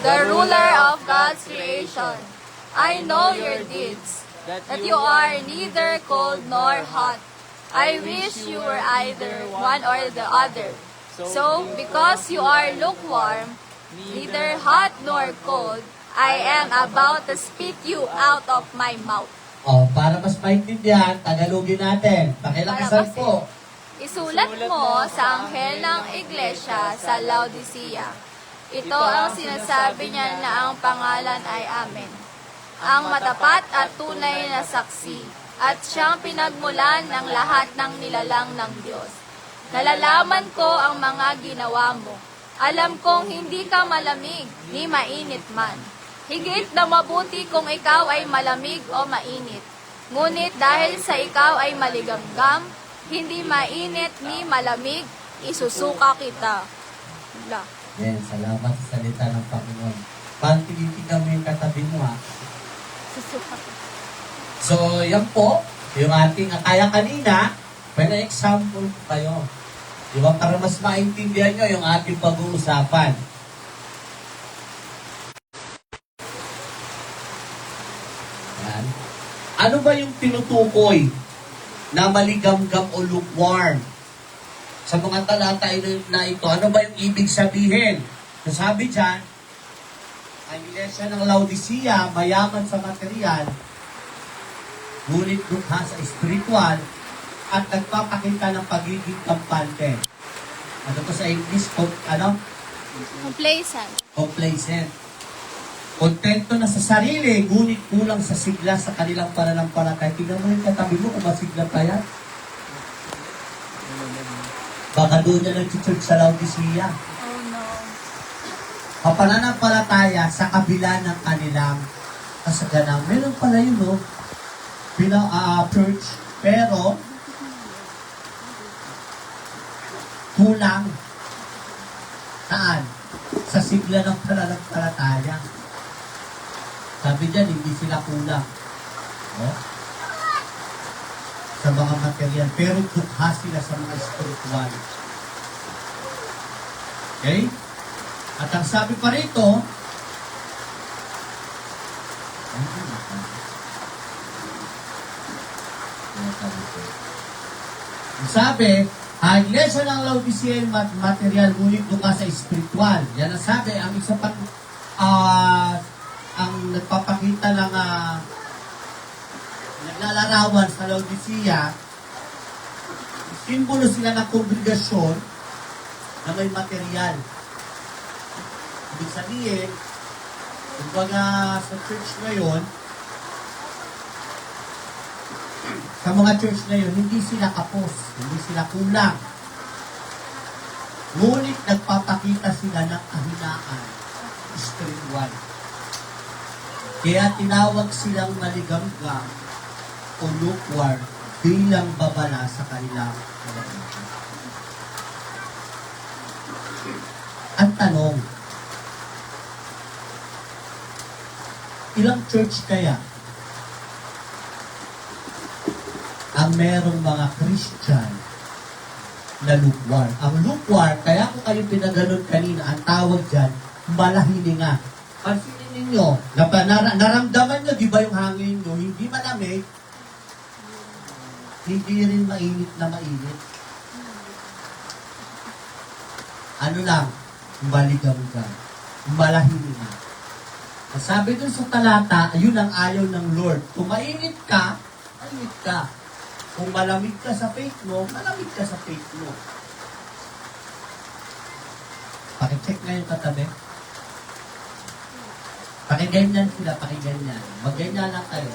the ruler of God's creation. I know your deeds, that you are neither cold nor hot. I wish you were either one or the other. So, because you are lukewarm, neither hot nor cold, I am about to spit you out of my mouth. Para mas maintindihan, Tagalogin natin. Pakilakasan po. Isulat mo sa anghel ng iglesia sa Laodicea. Ito ang sinasabi niya na ang pangalan ay Amen. Ang matapat at tunay na saksi, at siyang pinagmulan ng lahat ng nilalang ng Diyos. Nalalaman ko ang mga ginawa mo. Alam kong hindi ka malamig, ni mainit man. Higit na mabuti kung ikaw ay malamig o mainit. Ngunit dahil sa ikaw ay maligamgam, hindi mainit ni malamig, isusuka kita. Wala. Yan, salamat sa salita ng Panginoon. Parang tinitignan mo yung katabi mo, ha? Susuka kita. So, yan po, yung ating kaya kanina, may na-example po kayo. Di ba? Para mas maintindihan nyo yung ating pag-uusapan. Yan. Ano ba yung tinutukoy na maligamgam o lukewarm? Sa mga talata na ito, ano ba yung ibig sabihin? Sabi dyan, ang iglesia ng Laodicea, mayaman sa material, ngunit dukha sa espiritual, at nagpapakita ng pagiging kampante. Ano to sa English? Complacent. Complacent. Kontento na sa sarili, ngunit kulang sa sigla sa kanilang pananampalataya. Tingnan mo yung katabi mo kung masigla pa yan. Baka doon na nag-church sa Laodicea. Oh no. Ang pananampalataya sa kabila ng kanilang kasaganang. Meron pala yun, no? Church, pero kulang. Saan? Sa sigla ng pananampalataya. Sabi dyan, hindi sila kulang. Oh? Sa mga material. Pero dukha sila sa mga spiritual. Okay? At ang sabi pa rito, ang sabi, ang iglesia ng Laodicea material, ngunit dukha sa spiritual. Yan ang sabi, ang isa pa, ang nagpapakita ng naglalarawan sa Laodicea, simbolo sila ng kongregasyon na may material. Ibig sabihin, kumbaga sa church ngayon, sa mga church ngayon, hindi sila kapos, hindi sila kulang. Ngunit nagpapakita sila ng kahinaan, spiritual. Kaya tinawag silang maligamgam o lukewarm bilang babala sa kanilang kalagayan. Ang tanong, ilang church kaya ang merong mga Christian na lukewarm? Ang lukewarm, kaya kung kayo pinaganon kanina, ang tawag dyan, malahininga. Pansinin ninyo, naramdaman nyo, di ba yung hangin nyo, hindi malamig, hindi rin mainit na mainit. Ano lang, maligam-gam, malahininga. Sabi dun sa talata, ayun ang ayaw ng Lord. Kung mainit ka, mainit ka. Kung malamig ka sa faith mo, malamig ka sa faith mo. Pakicheck na yung katabi. Pakiganyan sila, pakiganyan. Magganyan lang kayo.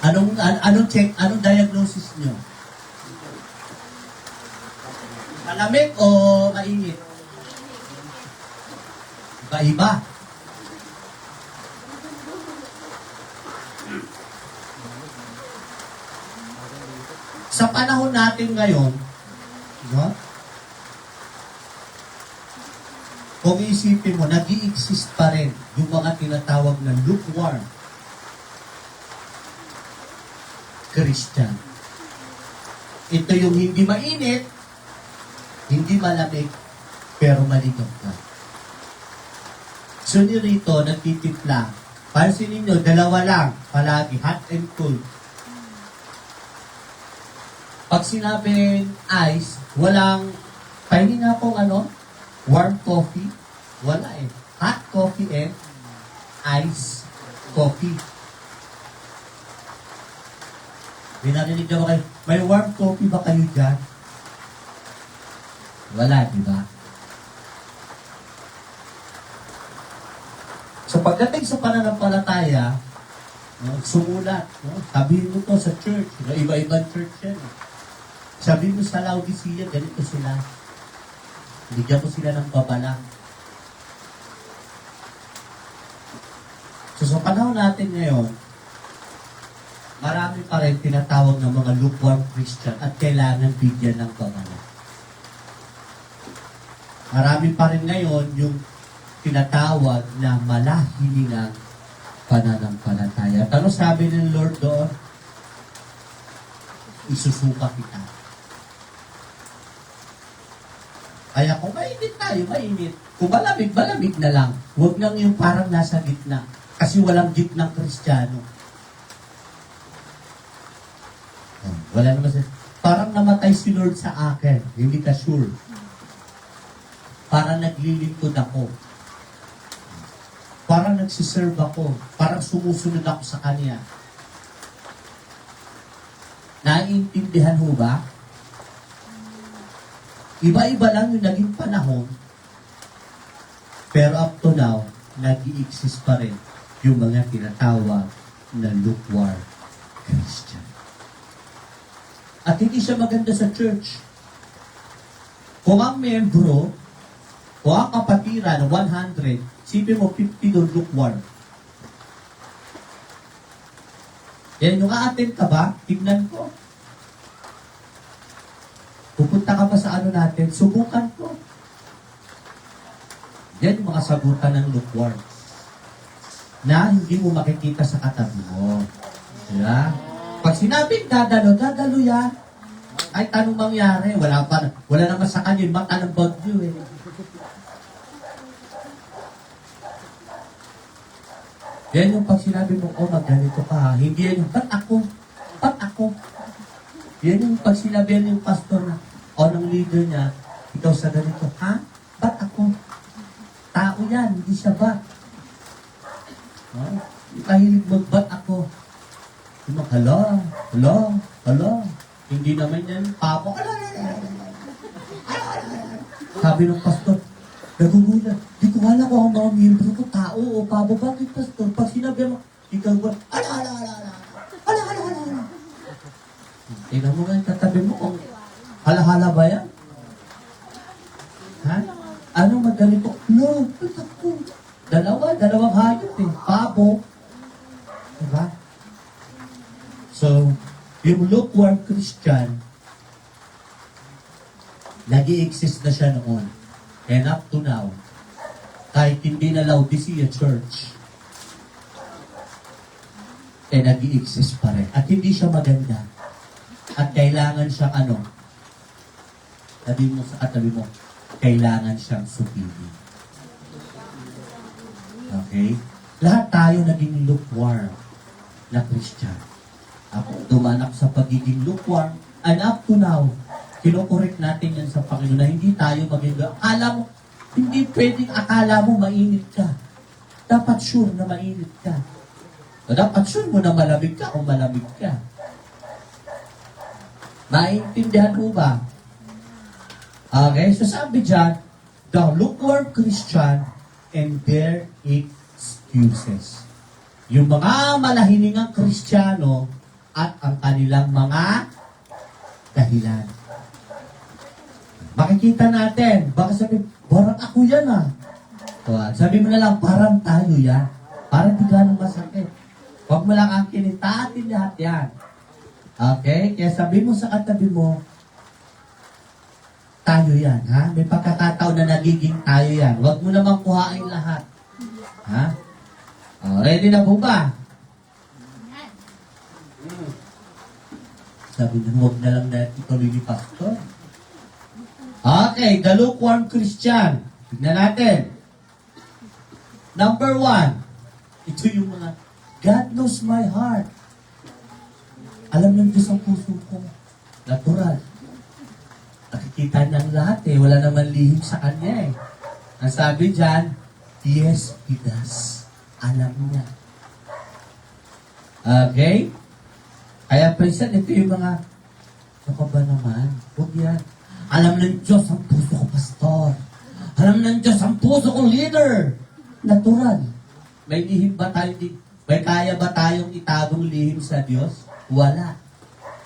Anong check? Anong diagnosis nyo? Malamig o mainit? Iba-iba. Sa panahon natin ngayon, no? Kung isipin mo, nag-i-exist pa rin yung mga tinatawag na lukewarm Christian. Ito yung hindi mainit, Hindi malamig, pero maligam ka. So rito, nagtitimpla. Pansin ninyo, dalawa lang, palagi, hot and cold. Pag sinabing ice, walang, pwede nga pong warm coffee. Wala eh. Hot coffee and ice coffee. Binarinig na ba kayo? May warm coffee ba kayo dyan? Wala, di ba? So pagdating sa pananampalataya, sumulat, sabihin mo to sa church, iba-ibang church yan. Sabihin mo sa Laodicea, ganito sila. Bigyan mo sila ng babala. So sa panahon natin ngayon, marami pa rin tinatawag ng mga lukewarm Christian at kailangan bigyan ng babala. Marami pa rin ngayon yung tinatawag na malahiningang pananampalataya. At ano sabi ng Lord doon? Isusuka kita. Kaya kung mainit tayo, mainit. Kung malamig, malamig na lang. Huwag nang yung parang nasa gitna. Kasi walang gitnang Kristiyano. Wala naman siya. Parang namatay si Lord sa akin. Hindi ka sure. Parang naglilingkod ako. Parang nagsiserve ako. Parang sumusunod ako sa Kanya. Naiintindihan ho ba? Iba-iba lang yung naging panahon. Pero up to now, nag-i-exist pa rin yung mga tinatawag na lukewarm Christian. At hindi siya maganda sa church. Kung ang membro, o ang kapatiran, 100, sipin mo 50 doon lukewarm. Yan yung a-attend ka ba? Tignan ko. Pupunta ka pa sa natin, subukan ko. Yan yung mga sagutan ng lukewarm. Na hindi mo makikita sa katabi mo. Diba? Pag sinabing dadalo, dadalo yan. Ay, tanong mangyari? Wala naman sa kanya yung mata ng bagyo eh. Yan yung pag sinabi mo, oh, magganito ka ha. Hindi yan yung, ba't ako? Ba't ako? Yan yung pag sinabi yan yung pastor na, o ng leader niya, ikaw sa ganito, ha? Ba't ako? Tao yan, hindi siya ba't. Kahilig mo, ba't ako? Yung mga, hala. Hindi naman yan, papo, sabi ng pastor, nagugulat. Di ko alam kung ang mga miyembro ko, tao o pabo. Bakit, pastor? Pag sinabi mo, ikaw ba, ala. Tingnan mo nga, katabi mo kung hala ba yan? Ha? Ano maganito? No, ako. Dalawang hayop eh. Pabo. Diba? So, yung lukewarm Christian, nag-i-exist na siya noon. And up to now, kahit hindi na Laodicea Church, nag-i-exist pa rin. At hindi siya maganda. At kailangan siyang sabi mo sa katabi mo, kailangan siyang supili. Okay? Lahat tayo naging lukewarm na Christian. Ako, dumanak sa pagiging lukewarm. And up to now, kinokorek natin yan sa Panginoon na hindi tayo maging, hindi pwedeng akala mo mainit ka. Dapat sure na mainit ka. Dapat sure mo na malamig ka kung malamig ka. Maintindihan mo ba? Okay, so sabi dyan, the lukewarm Christian and their excuses. Yung mga malahiningang Kristiyano at ang kanilang mga dahilan. Makikita natin, baka sabi, parang ako yan ah. Sabi mo na lang, parang tayo yan. Parang di ganang masakit. Huwag mo lang ang kinitaatin lahat yan. Okay? Kaya sabi mo sa katabi mo, tayo yan, ha? May pagkakataon na nagiging tayo yan. Huwag mo namang kuhain lahat. Ha? Ready na po ba? Sabi na, huwag na lang natin ituloy ni Pastor. Okay, the lukewarm Christian. Tignan natin. Number 1. Ito yung mga, God knows my heart. Alam ng Diyos ang puso ko. Natural. Nakikita niya ang lahat eh. Wala naman lihim sa kanya eh. Ang sabi dyan, yes, He does. Alam niya. Okay? Kaya Prinsan, ito yung mga, ano ka ba naman? Huwag yan. Alam ng Diyos ang puso ko, pastor. Alam ng Diyos ang puso ko, leader. Natural. May lihim ba tayo? May kaya ba tayong itagong lihim sa Diyos? Wala.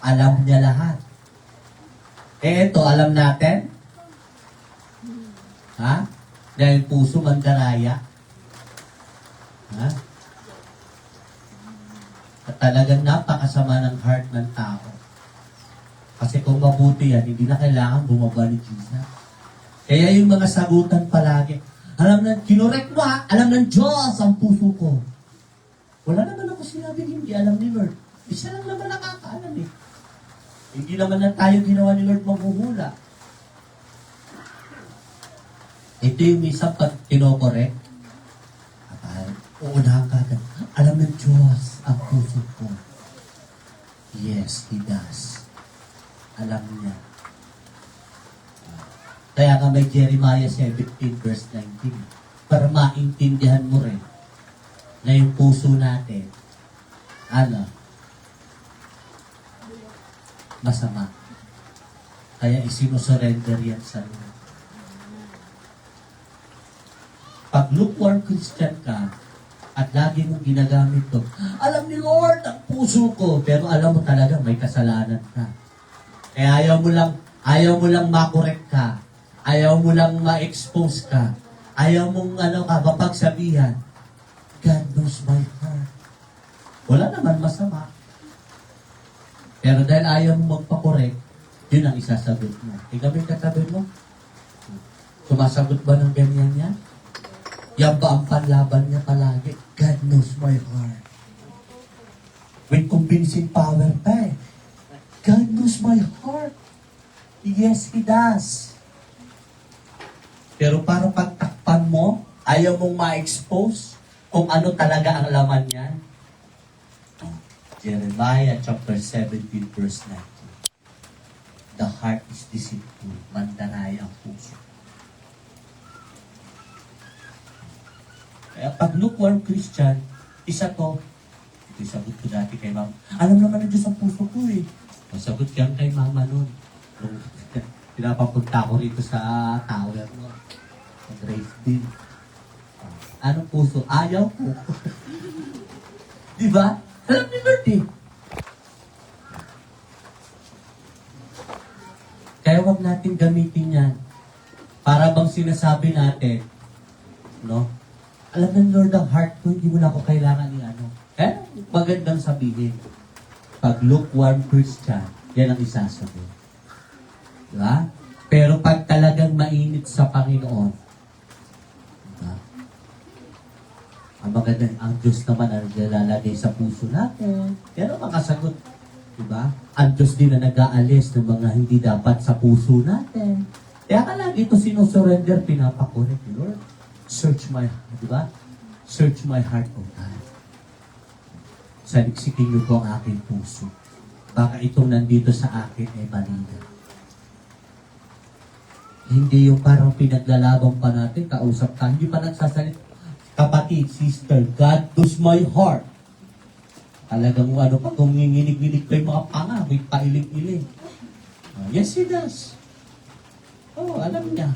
Alam niya lahat. Eh, ito, alam natin? Ha? Dahil puso mandaraya. Ha? At talagang napakasama ng heart ng tao. Kasi kung mabuti yan, hindi na kailangan bumaba ni Jesus. Kaya yung mga sagutan palagi, alam na, kinorek mo ha, alam ng Diyos ang puso ko. Wala naman ako sinabing hindi alam ni Lord. Isa lang naman nakakaalam eh. Hindi naman na tayo ginawa ni Lord maghuhula. Ito yung isang pag kinokorek. Uunahan ka agad. Alam ng Diyos ang puso ko. Yes, He does. Alam niya. Kaya nga may Jeremiah 17 verse 19. Para maintindihan mo rin na yung puso natin, masama. Kaya isinusurrender yan sa Lord. Pag lukewarm Christian ka, at lagi mong ginagamit to, alam ni Lord ang puso ko, pero alam mo talaga may kasalanan ka. Kaya ayaw mo lang makorek ka, ayaw mo lang ma-expose ka, ayaw mong mapagsabihan, God knows my heart. Wala naman masama. Pero dahil ayaw mo magpakorek, yun ang isasagot mo. Ikaw may katabi mo? Sumasagot ba ng ganyan yan? Yan ba ang panlaban niya palagi? God knows my heart. With convincing power pa eh. God knows my heart. Yes, He does. Pero para pagtakpan mo, ayaw mong ma-expose kung ano talaga ang laman niyan. Jeremiah chapter 17 verse 19. The heart is deceitful, mandaraya ang puso. Kaya pag lukewarm Christian, isa to, ito sagot ko dati kay mama. Alam naman ng Diyos ang puso ko eh. Masagot yan kay mama nun. Nung pinapapunta ko rito sa tower mo. Sa Grace Dean. Anong puso? Ayaw ko. Diba? Alam ni Lord eh. Kaya wag natin gamitin yan. Para bang sinasabi natin, no? Alam ng Lord ang heart ko, hindi mo na ako kailangan ni ano. Magandang sabihin. Pag lukewarm Christian, yan ang isasabi. Diba? Pero pag talagang mainit sa Panginoon, diba? Ang magandang, ang Diyos naman ang nilalagay sa puso natin. Pero makasagot, diba? Ang Diyos din na nag-aalis ng mga hindi dapat sa puso natin. Kaya ka lagi ito sinusurrender, pinapakorek ni Lord. Search my heart, di ba? Search my heart, O God. Saliksikin niyo po ang aking puso. Baka itong nandito sa akin ay mali na. Hindi yung parang pinaglalaban pa natin, kausap ka, hindi pa nagsasalit. Kapatid, sister, God knows my heart. Talagang pa, kung nginginig-nginig pa yung mga panga, may pailing-iling. Yes, He does. Alam niya.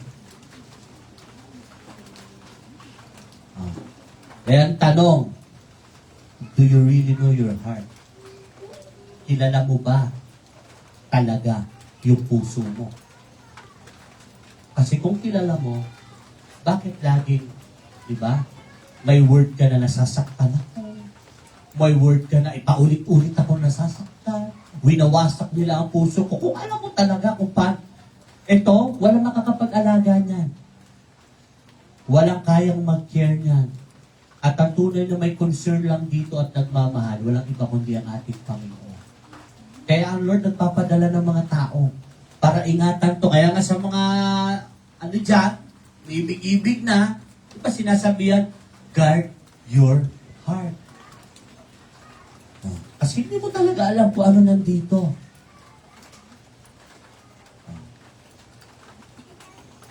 Kaya ang tanong, do you really know your heart? Kilala mo ba talaga yung puso mo? Kasi kung kilala mo, bakit laging, di ba, may word ka na nasasaktan ako. May word ka na ipaulit-ulit ako nasasaktan. Winawasak nila ang puso ko. Kung alam mo talaga kung paano, ito, walang makakapag-alaga niyan. Walang kayang mag-care niyan. At ang tunay na may concern lang dito at nagmamahal, walang iba kundi ang ating Panginoon. Kaya ang Lord nagpapadala ng mga tao Para ingatan to. Kaya nga sa mga, ano dyan, ibig-ibig na, di ba sinasabihan, guard your heart. Kasi hindi mo talaga alam kung ano nandito.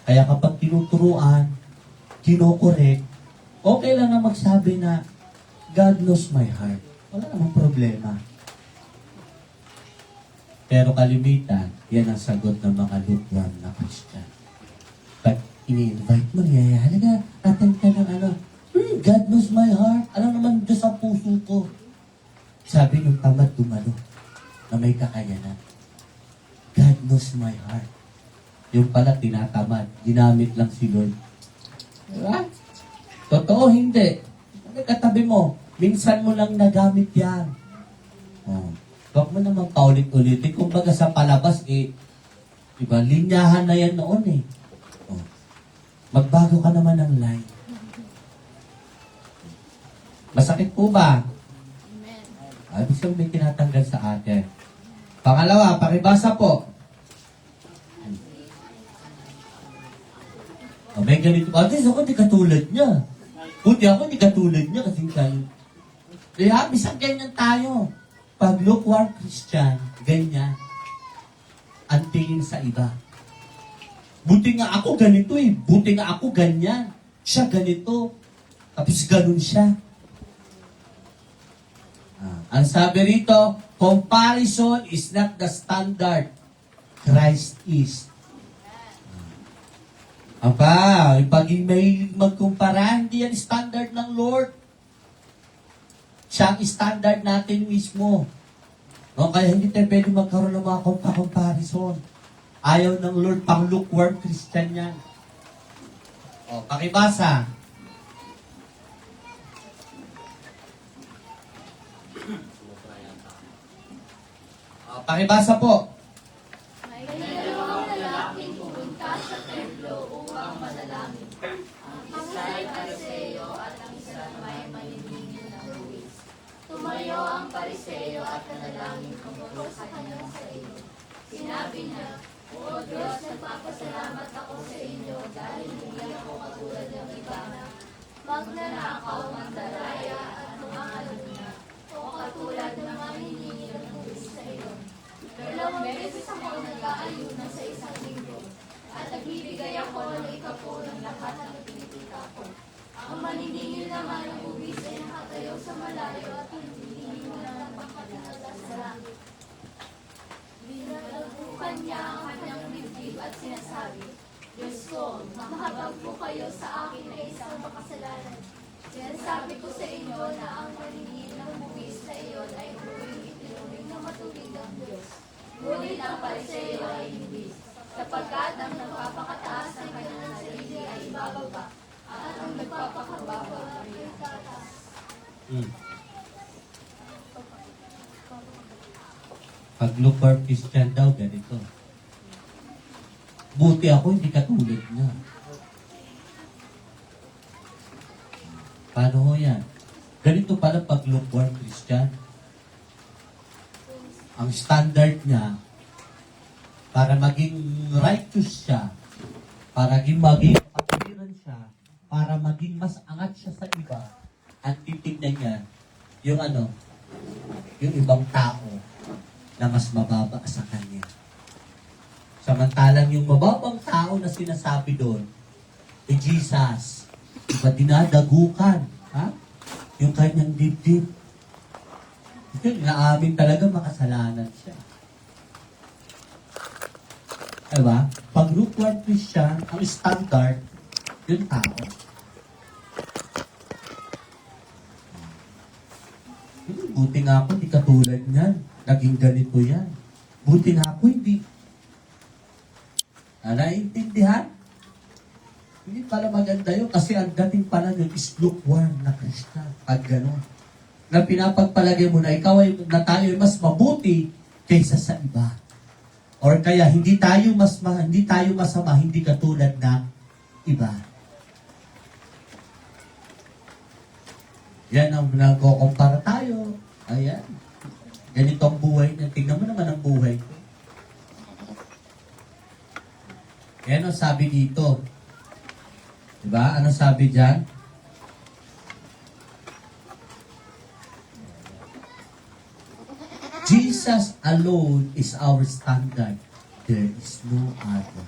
Kaya kapag tinuturuan, kinokorek, okay lang na magsabi na, God knows my heart. Wala namang problema. Pero kalimitan, yan ang sagot ng mga lukewarm na Christian. Pag ini-invite mo niya, halaga, attend ka ng ano, God knows my heart. Alam naman Diyos ang puso ko. Sabi ng tamad dumalo na may kakayanan. God knows my heart. Yung pala tinatamad. Ginamit lang si Lord. Diba? Totoo, hindi. Katabi mo, minsan mo lang nagamit yan. Oh. Huwag mo naman paulit-ulitin. Kung baga sa palabas, diba, linyahan na yan noon eh. Oh. Magbago ka naman ng line. Masakit po ba? Amen. Ibig sabihin may tinatanggal sa atin. Pangalawa, pakibasa po. May ganito. At least ako di katulad niya. Buti ako di katulad niya kasi tayo. Kaya bisang ganyan tayo. Pag lukewarm Christian, ganyan. Ang tingin sa iba. Buti nga ako ganito eh. Buti nga ako ganyan. Siya ganito. Tapos ganun siya. Ang sabi rito, comparison is not the standard. Christ is. Aba, pag may magkumpara, hindi yan standard ng Lord. Siya ang standard natin mismo. No, kaya hindi tayo pwede magkaroon ng mga comparison. Ayaw ng Lord, pang lukewarm Christian yan. O, pakibasa. Pakibasa po. May dalawang lalaking pumunta sa templo upang manalangin. Ang isa ay Pariseo at ang isa may maniningil na buwis. Tumayo ang Pariseo at nanalangin tungkol sa kanyang sa iyo. Sinabi niya, O Diyos, nagpapasalamat ako sa inyo dahil hindi ako katulad ng iba na magnanakaw, mandaraya at umangaluna o katulad ng maniningil ng buwis sa iyo. 2 beses ako nag-aayunan sa isang linggo at nagbibigay ako ng ikapo ng lahat ng pinikita ko. Ang maniningil naman ng buwis ay nakatayo sa malayo at hindi mo naman pagkakataas sa langit. Binalagukan niya ang kanyang dibdib at sinasabi, Diyos ko, mahabag po kayo sa akin na isang makasalanan. Sinasabi ko sa inyo na ang maniningil ng buwis sa iyon ay huling itinuring na matuwid ang Diyos. Ngunit ang Pariseo ay hindi, sapagkat ang nagpapakataas ng kanyang sarili ay ibababa, at ang nagpapakababa ay itataas. Pag lukewarm Christian daw, ganito. Buti ako, hindi katulad niya. Paano ho yan? Ganito pala pag lukewarm Christian. Ang standard niya, para maging righteous siya, para maging appearance siya, para maging mas angat siya sa iba, at titignan niya yung yung ibang tao na mas mababa sa kanya. Samantalang yung mababang tao na sinasabi doon, Jesus, iba dinadagukan, ha? Yung kanyang dibdib. Ito, naamin talaga makasalanan siya. Diba? Pag lukewarm Christian, ang standard, yung tao. Buti nga ako, hindi katulad niyan. Naging ganito yan. Buti nga ako, hindi. Naiintindihan? Hindi pala maganda yun kasi ang dating pala yun is lukewarm na Christian. Pag gano'n. Na pinapagpalagay mo na ikaw ay, na tayo ay mas mabuti kaysa sa iba. Or kaya hindi tayo masama, hindi katulad ng iba. Yan ang nagkukumpara tayo. Ayan. Ganito ang buhay na. Tingnan mo naman ang buhay ko. Yan ang sabi dito. Diba? Ano sabi dyan? Jesus alone is our standard. There is no other.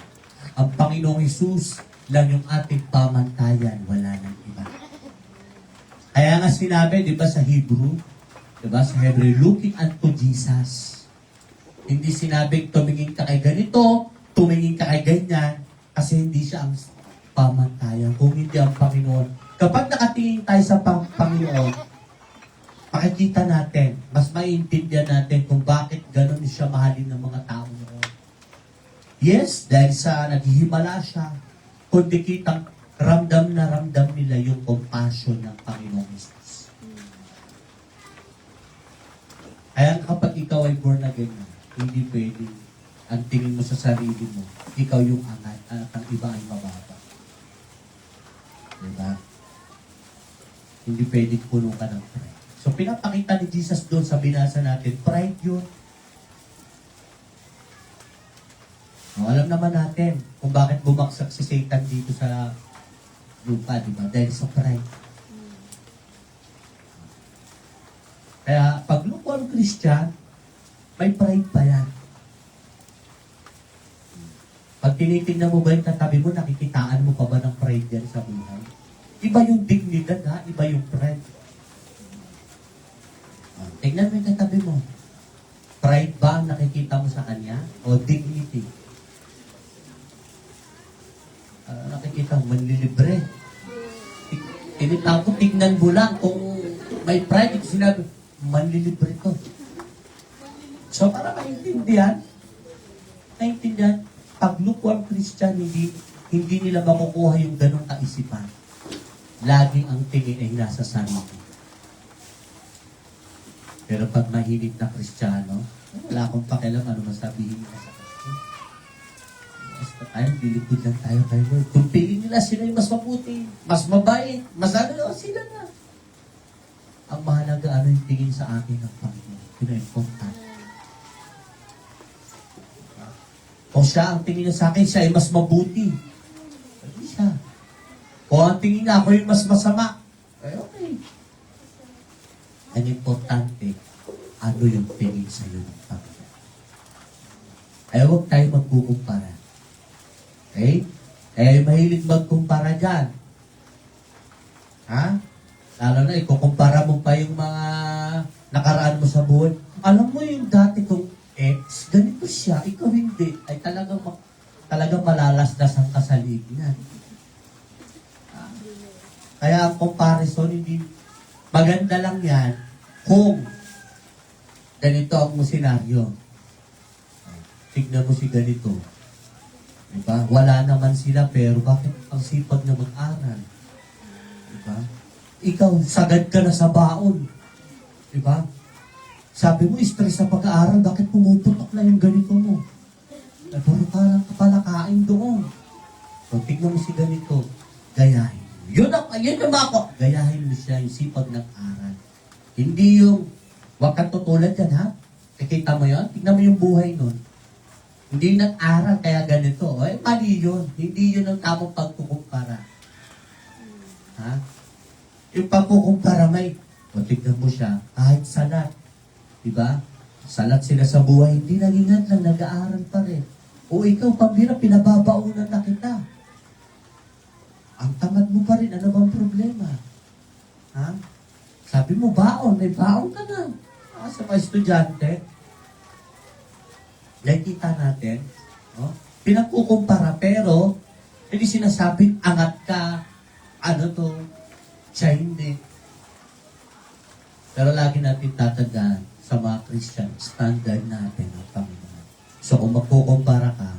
Ang Panginoong Jesus lang yung ating pamantayan. Wala nang iba. Kaya nga sinabi, di ba sa Hebrew? Di ba sa Hebrew, looking unto Jesus. Hindi sinabing tumingin ka kay ganito, tumingin ka kay ganyan, kasi hindi siya ang pamantayan. Kung hindi ang Panginoon. Kapag nakatingin tayo sa Panginoon, makikita natin, mas maiintindihan natin kung bakit gano'n siya mahalin ng mga tao noon. Yes, dahil sa naghihimala siya, kundi kitang ramdam na ramdam nila yung compassion ng Panginoong Jesus. Kaya kapag ikaw ay born again, hindi pwede ang tingin mo sa sarili mo, ikaw yung angat at ang iba ay mababa. Diba? Hindi pwede puno ka ng pride. So, pinapakita ni Jesus doon sa binasa natin, pride yun. O, alam naman natin kung bakit bumagsak si Satan dito sa lupa, di ba? Dahil sa pride. Kaya, pag lukuan Christian, may pride pa yan. Pag tinitingnan mo ba yung katabi mo, nakikitaan mo pa ba ng pride yan sa buhay? Iba yung dignidad, ha? Iba yung pride. Tignan mo yung katabi mo. Pride ba ang nakikita mo sa kanya? O dignity? Nakikita mo, manlilibre. Tinitawag ko, tignan mo lang kung may pride. Sinabi, manlilibre ko. So, para maintindihan, pag lukuang Christian, hindi nila makukuha yung ganong kaisipan. Laging ang tingin ay nasa sarili. Pero pag mahilig na Kristiyano, wala akong pakialam ano masabihin nila sa Kristo. Basta tayo, dilipod lang tayo kay Lord. Kung pili nila, sila yung mas mabuti, mas mabait, mas ano, sila na. Ang mahalaga, ano yung tingin sa akin ng Panginoon. Pina-important. O siya, ang tingin niya sa akin, siya ay mas mabuti. Hindi siya. O ang tingin niya, ako yung mas masama. Ay, okay. Ang importante, ano yung tingin sa iyo ng Panginoon. Ay huwag tayo magkukumpara. Okay? Eh, mahilig magkumpara dyan. Ha? Lalo na, ikukumpara mo pa yung mga nakaraan mo sa buhay. Alam mo yung dati kong ex, ganito siya, ikaw hindi. Ay talagang malalasdasan ka sa lignan. Kaya ang comparison, hindi maganda lang yan kung ganito ang senaryo. Tignan mo si ganito. Diba? Wala naman sila pero bakit ang sipag na mag-aral? Diba? Ikaw, sagad ka na sa baon. Diba? Sabi mo, stress sa pag-aaral, bakit pumuputok na yung ganito mo? Puro ka lang kapalakain doon. So, tignan mo si ganito. Gayahin. Yun ang ako. Gayahin mo siya yung sipag ng aral. Hindi yung, wag kang tutulad yan, ha? Kikita mo yun? Tignan mo yung buhay nun. Hindi nag-aral kaya ganito. Eh, mali yun. Hindi yun ang tamang pagkukumpara. Ha? Yung pagkukumpara may, tignan mo siya, kahit salat. Diba? Salat sila sa buhay, hindi nagingat lang, nag-aaral pa rin. O ikaw, pambira, pinababaunan na kita. Ang tamad mo pa rin, ano bang problema? Ha? Sabi mo, baon, may baon ka na. Sa mga estudyante, nakikita natin, no? Pinagkukumpara, pero hindi sinasabing angat ka, ano to, siya hindi. Pero lagi natin tatandaan sa mga Christian, standard natin ang Panginoon. So kung magkukumpara ka,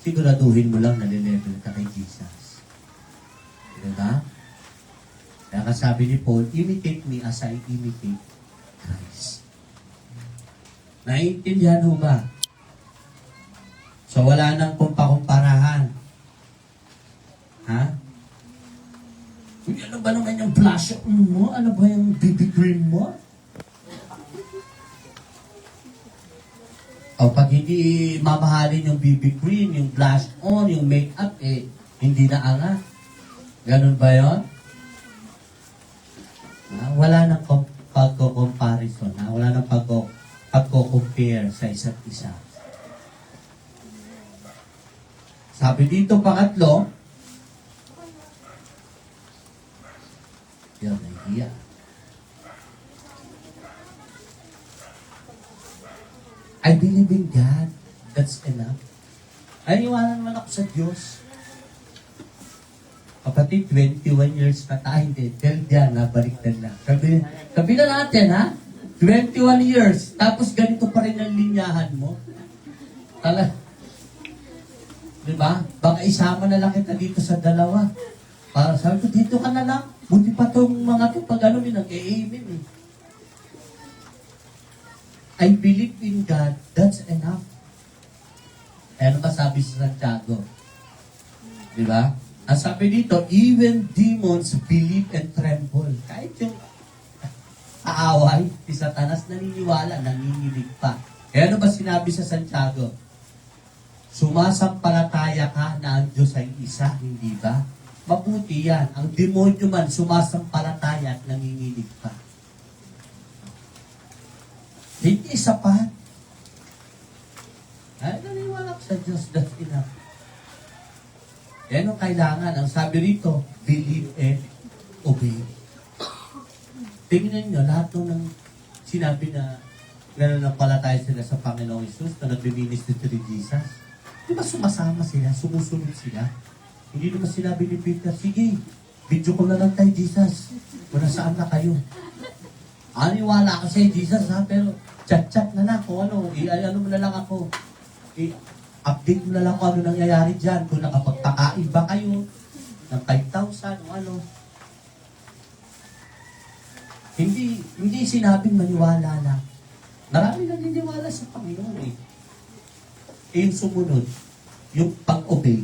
siguraduhin mo lang nalilevel ka kay Jesus. Diba? Kaya kasabi ni Paul, imitate me as I imitate Christ. Naiintindihan ho ba? So wala nang kumparahan. Ha? Uy, ano ba naman yung blush mo? Ano ba yung BB cream mo? O pag hindi mamahalin yung BB cream, yung blush on, yung makeup, hindi na angat. Ganun ba yun? Wala nang pagko-comparison. Wala nang pagko-compare sa isa't isa. Sabi dito, pangatlo, yun, nahihiya. I believe in God. That's enough. Ay, iwanan naman ako sa Diyos. Kapatid, 21 years na tayo, hindi. Tell diyan, nabaliktad na. Kabila natin, ha? 21 years, tapos ganito pa rin ang linyahan mo. Diba? Baka isama na lang kita dito sa dalawa. Para sabi ko, dito ka na lang. Buti pa itong mga ito, pag ano, nag-e-amen eh. I believe in God, that's enough. Ano ba sabi sa Santiago? Diba? Ang sabi dito, even demons believe and tremble. Kahit yung aaway, si Satanas naniniwala, nanginginig pa. Kaya ano ba sinabi sa Santiago? Sumasampalataya ka na ang Diyos ay isa, hindi ba? Mabuti yan. Ang demonyo man, sumasampalataya at nanginginig pa. Hindi sapat. Ay, naniwala ko sa Diyos, that's enough. Yan ang kailangan. Ang sabi rito, believe and obey. Tingnan nyo, lahat ng sinabi na nananampalataya sila sa Panginoong Isus na nagbe-ministry to Jesus. Di ba sumasama sila, sumusunod sila? Hindi naman sinabi ni Peter, sige, video ko na lang tayo, Jesus. Kung nasaan na kayo. Aniwala ka sa Jesus, ha? Pero chat-chat na lang kung ano, ano mo na lang ako. Update mo na lang kung ano nangyayari dyan. Kung nakapagpakain ba kayo ng 5,000 o ano. Hindi sinabing maniwala lang. Marami naniniwala sa Panginoon eh. Yung sumunod, yung pag-obey.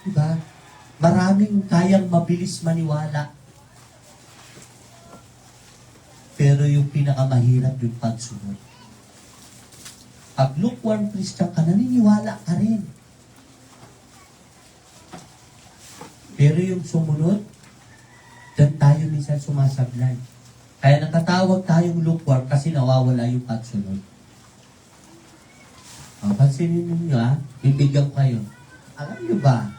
Diba? Maraming kayang mabilis maniwala. Pero yung pinakamahirap yung pagsunod. Pag lukewarm Christian ka, naniniwala ka rin. Pero yung sumunod, dyan tayo minsan sumasablay. Kaya nakatawag tayong lukewarm kasi nawawala yung pagsunod. Pansinin ninyo bibigyan ko kayo. Alam niyo ba,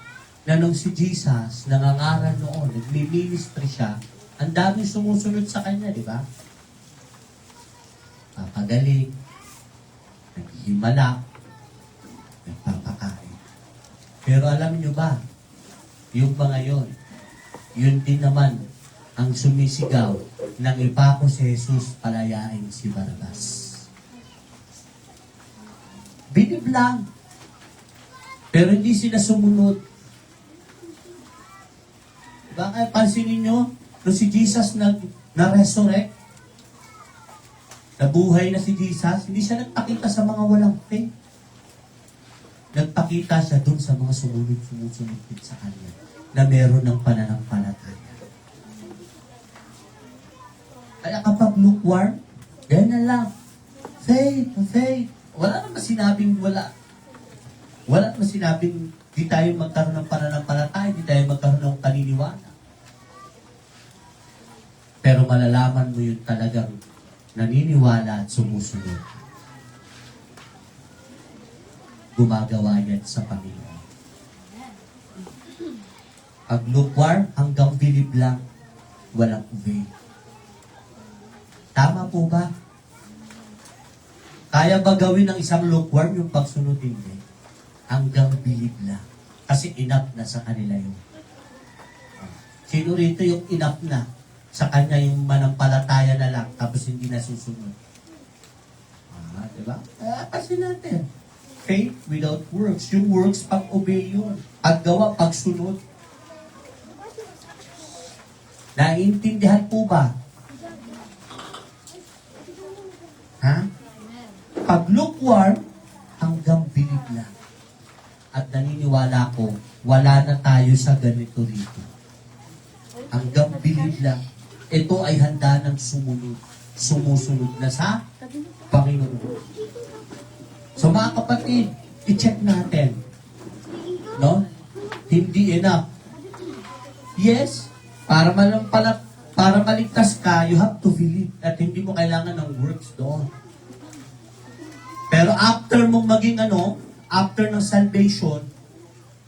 na nung si Jesus, nangangaral noon, nagmi-ministry siya, ang daming sumusunod sa kanya, di ba? Papagaling, naghihimala, nagpapakain. Pero alam niyo ba, yung mga yon, yun din naman ang sumisigaw nang ipako si Jesus, palayain si Barabas. Bilib lang. Pero hindi sila sumunod. Diba? Kaya pansinin nyo, nung si Jesus na-resurrect, nabuhay na si Jesus, hindi siya nagpakita sa mga walang faith. Nagpakita siya dun sa mga sumusunod sa kanya na meron ng pananampalataya. Kaya kapag lukewarm, ganyan lang. Faith. Wala naman sinabing wala. Wala naman sinabing di tayo magkaroon ng pananampalataya, di tayo magkaroon ng paniniwala. Pero malalaman mo yun talagang naniniwala at sumusunod. Gumagawa yan sa Panginoon. Pag lukewarm, hanggang bilib lang, walang obey. Tama po ba? Kaya ba gawin ng isang lukewarm yung pagsunod hindi? Hanggang bilib lang. Kasi enough na sa kanila yun. Sino rito yung enough na? Sa kanya yung manampalataya na lang, tapos hindi na susunod. Diba? Kasi natin. Faith without works. Yung works, pag-obey yun. Paggawa, pagsunod. Naiintindihan po ba? Pag lukewarm, hanggang bilib lang. At naniniwala ko, wala na tayo sa ganito rito. Hanggang bilib lang. Ito ay handa ng sumunod. sumusunod na sa Panginoon. So mga kapatid, i-check natin. No? Hindi enough. Yes, para maligtas ka, you have to believe at hindi mo kailangan ng works doon. Pero after mong maging after ng salvation,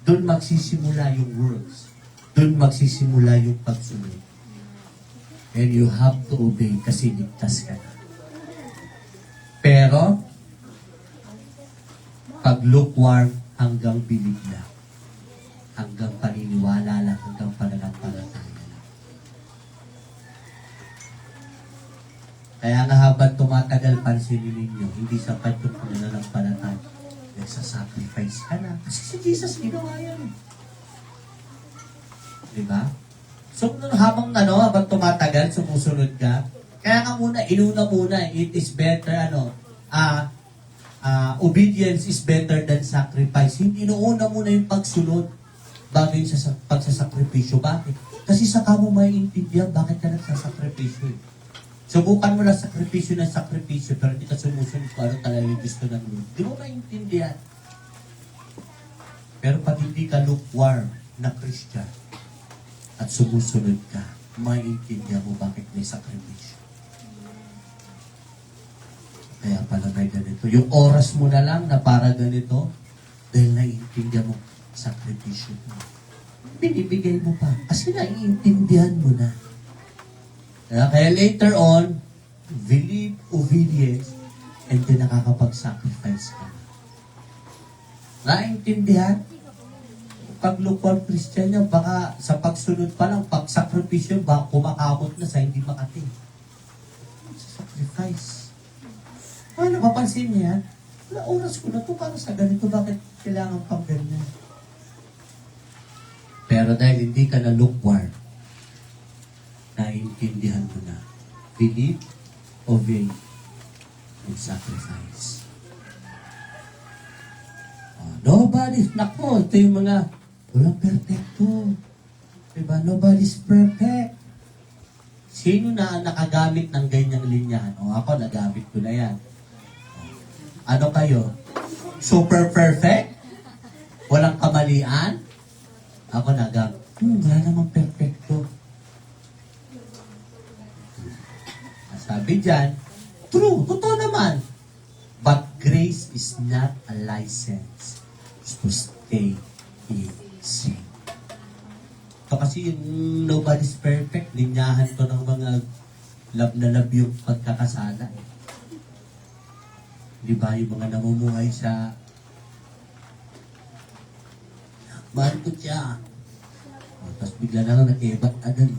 doon magsisimula yung works. Doon magsisimula yung pagsunod. And you have to obey kasi ligtas ka na. Pero, pag lukewarm, hanggang believe lang. Hanggang paniniwala lang, hanggang pananampalataya lang. Kaya nga habang tumatagal, pansinin ninyo, hindi sapat yung pananampalataya. Nagsasacrifice ka na. Kasi si Jesus ginawa yan. Diba? So, habang tumatagal, sumusunod ka, kaya nga inuna muna, it is better, obedience is better than sacrifice. Inuuna muna yung pagsunod bago yung pagsasakripisyo. Bakit? Kasi saka mo maiintindihan bakit ka nagsasakripisyo. Subukan mo lang sakripisyo ng sakripisyo pero hindi ka sumusunod kung ano talaga yung gusto ng Lord. Di mo maintindihan. Pero pag hindi ka lukewarm na Christian at sumusunod ka, maiintindihan mo bakit may sakripisyo. Kaya pala may ganito. Yung oras mo na lang na para ganito, dahil naiintindihan mo sakripisyo mo. Binibigay mo pa. Kasi naiintindihan mo na. Kaya later on, believe, obedience, and then nakakapag-sacrifice ka. Naiintindihan? Pag lukewarm Christian niya, baka sa pagsunod pa lang, pag-sakripisyo, baka kumakamot na sa hindi makating. Sacrifice. Ano, mapansin niya, wala oras ko na ito para sa ganito, bakit kailangan pang ganyan? Pero dahil hindi ka na lukewarm, naiintindihan mo na, believe, obey, and sacrifice. Nobody's, ito yung mga, walang perfecto. Diba? Nobody's perfect. Sino na nakagamit ng ganyang linyahan? Ako, nagamit ko na yan. Ano kayo? Super perfect? Walang kamalian? Ako nagamit. Wala namang perfecto. Sabi dyan, true, totoo naman. But grace is not a license to stay in sin. Ito kasi yung nobody's perfect, linyahan to ng mga love na love yung pagkakasala. Di ba yung mga namumuhay sa mahal ko siya. Tapos bigla na lang nag-ibat agad.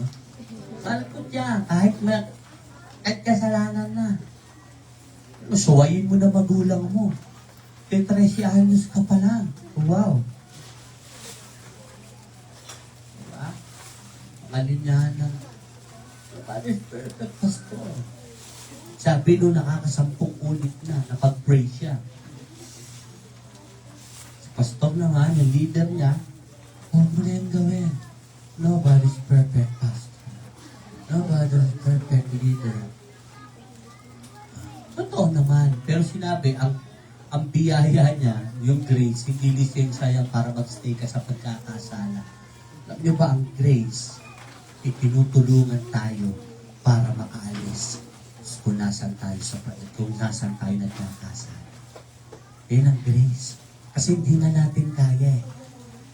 Mahal ko siya, kahit kasalanan na. Suwayin mo na magulang mo. 13 anyos ka pa lang. Wow. Diba? Malinyahan ng nobody's perfect, pastor. Sabi nung nakakasampung ulit na, napag-pray siya. Si pastor naman, yung leader niya, huwag mo na yung gawin. Nobody's perfect, pastor. Nobody's perfect leader. Totoo naman. Pero sinabi, ang biyaya niya, yung grace, hindi lisensya yan para mag-stay ka sa pagkakasala. Alam niyo ba, ang grace, itinutulungan tayo para makaalis kung nasan tayo nagkakasala. Yan ang grace. Kasi hindi na natin kaya eh.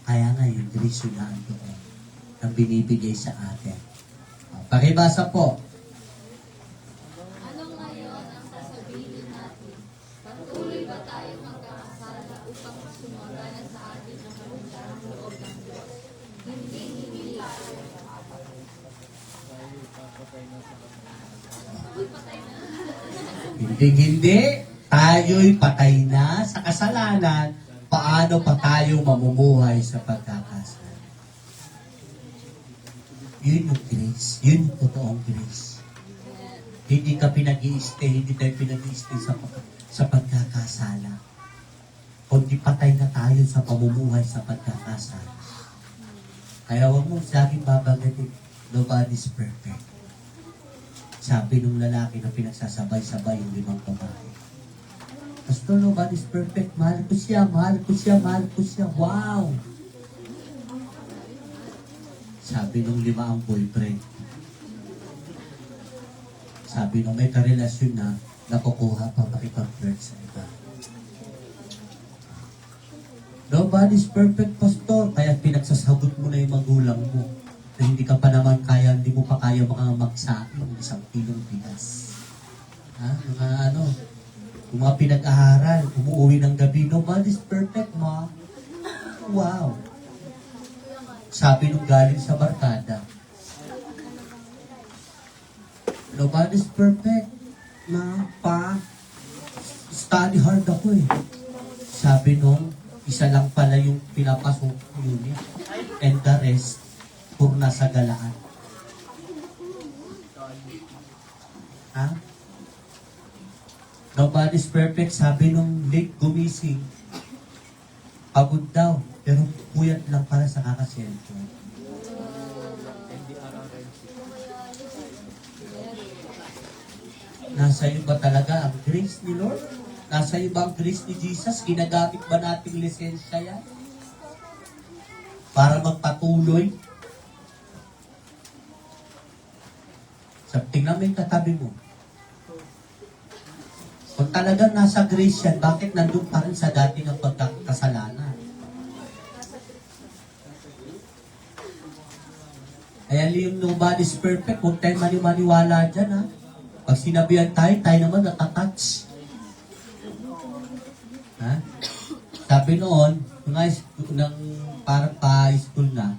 Kaya nga yung grace yun na doon ang binibigay sa atin. Pakibasa po. Hindi, tayo'y patay na sa kasalanan, paano pa tayo mamumuhay sa pagkakasala? Yun yung grace. Yun yung totoong grace. Hindi ka pinag-i-stay, hindi tayo pinag-i-stay sa pagkakasala. Kundi patay na tayo sa pamumuhay sa pagkakasala. Kaya huwag mong sa akin babagatin, nobody's perfect. Sabi nung lalaki na pinagsasabay-sabay yung 5 babae. Pastor, nobody's perfect. Mahal ko siya, mahal ko siya, mahal ko siya. Wow! Sabi nung 5 ang boyfriend. Sabi nung may karelasyon na nakukuha pa makipag-flirt sa iba. Nobody's perfect, Pastor. Kaya pinagsasagot mo na yung magulang mo na hindi ka pa naman kaya, hindi mo pa kaya magsaing ng 1 kilong bigas. Ha? Mga ano, yung mga pinag-aaral, umuwi ng gabi, nobody's perfect, ma. Wow. Sabi nung galing sa barkada, nobody's perfect, ma, pa. Study hard ako eh. Sabi nung, isa lang pala yung pinapasok unit. And the rest, puro nasa galaan. Ha? Nobody's perfect. Sabi nung late gumising, pagod daw, pero puyat lang para sa kakaselfon. Nasa iyo ba talaga ang grace ni Lord? Nasa iyo ba ang grace ni Jesus? Ginagamit ba nating lisensya yan? Para magpatuloy? Tingnan mo yung katabi mo. Kung talagang nasa grace yan, bakit nandun pa rin sa dating ang pagkakasalanan? Kaya yung nobody's perfect, kung tayo maniwala dyan, ha? Pag sinabihan tayo naman natatouch. Ha? Sabi noon, nung parang pa-school na,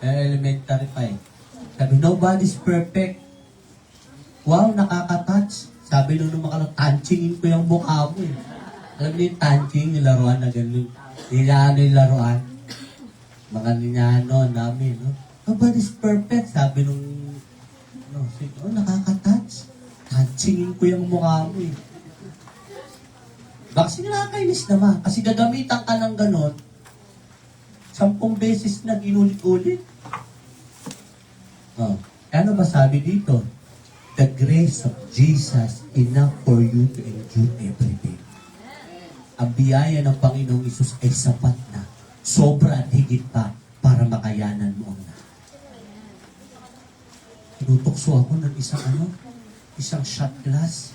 elementary pa eh. Sabi, nobody's perfect. Wow, nakaka-touch. Sabi nung mga touchingin ko yung mukha mo eh. Alam niyo yung touching, yung laruan na gano'n. Nilaano yung laruan. Mga ninyano namin, no? Nobody's perfect. Sabi nung, nakaka-touch. Touchingin ko yung mukha mo eh. Bakit nakakainis naman? Kasi gagamitan ka ng gano'n, 10 beses na ginulit-ulit. Oh. Ano ba sabi dito? The grace of Jesus enough for you to endure everything. Ang biyaya ng Panginoong Isus ay sapat na, sobra at higit pa para makayanan mo ang lahat. Tinutukso ako ng isang shot glass.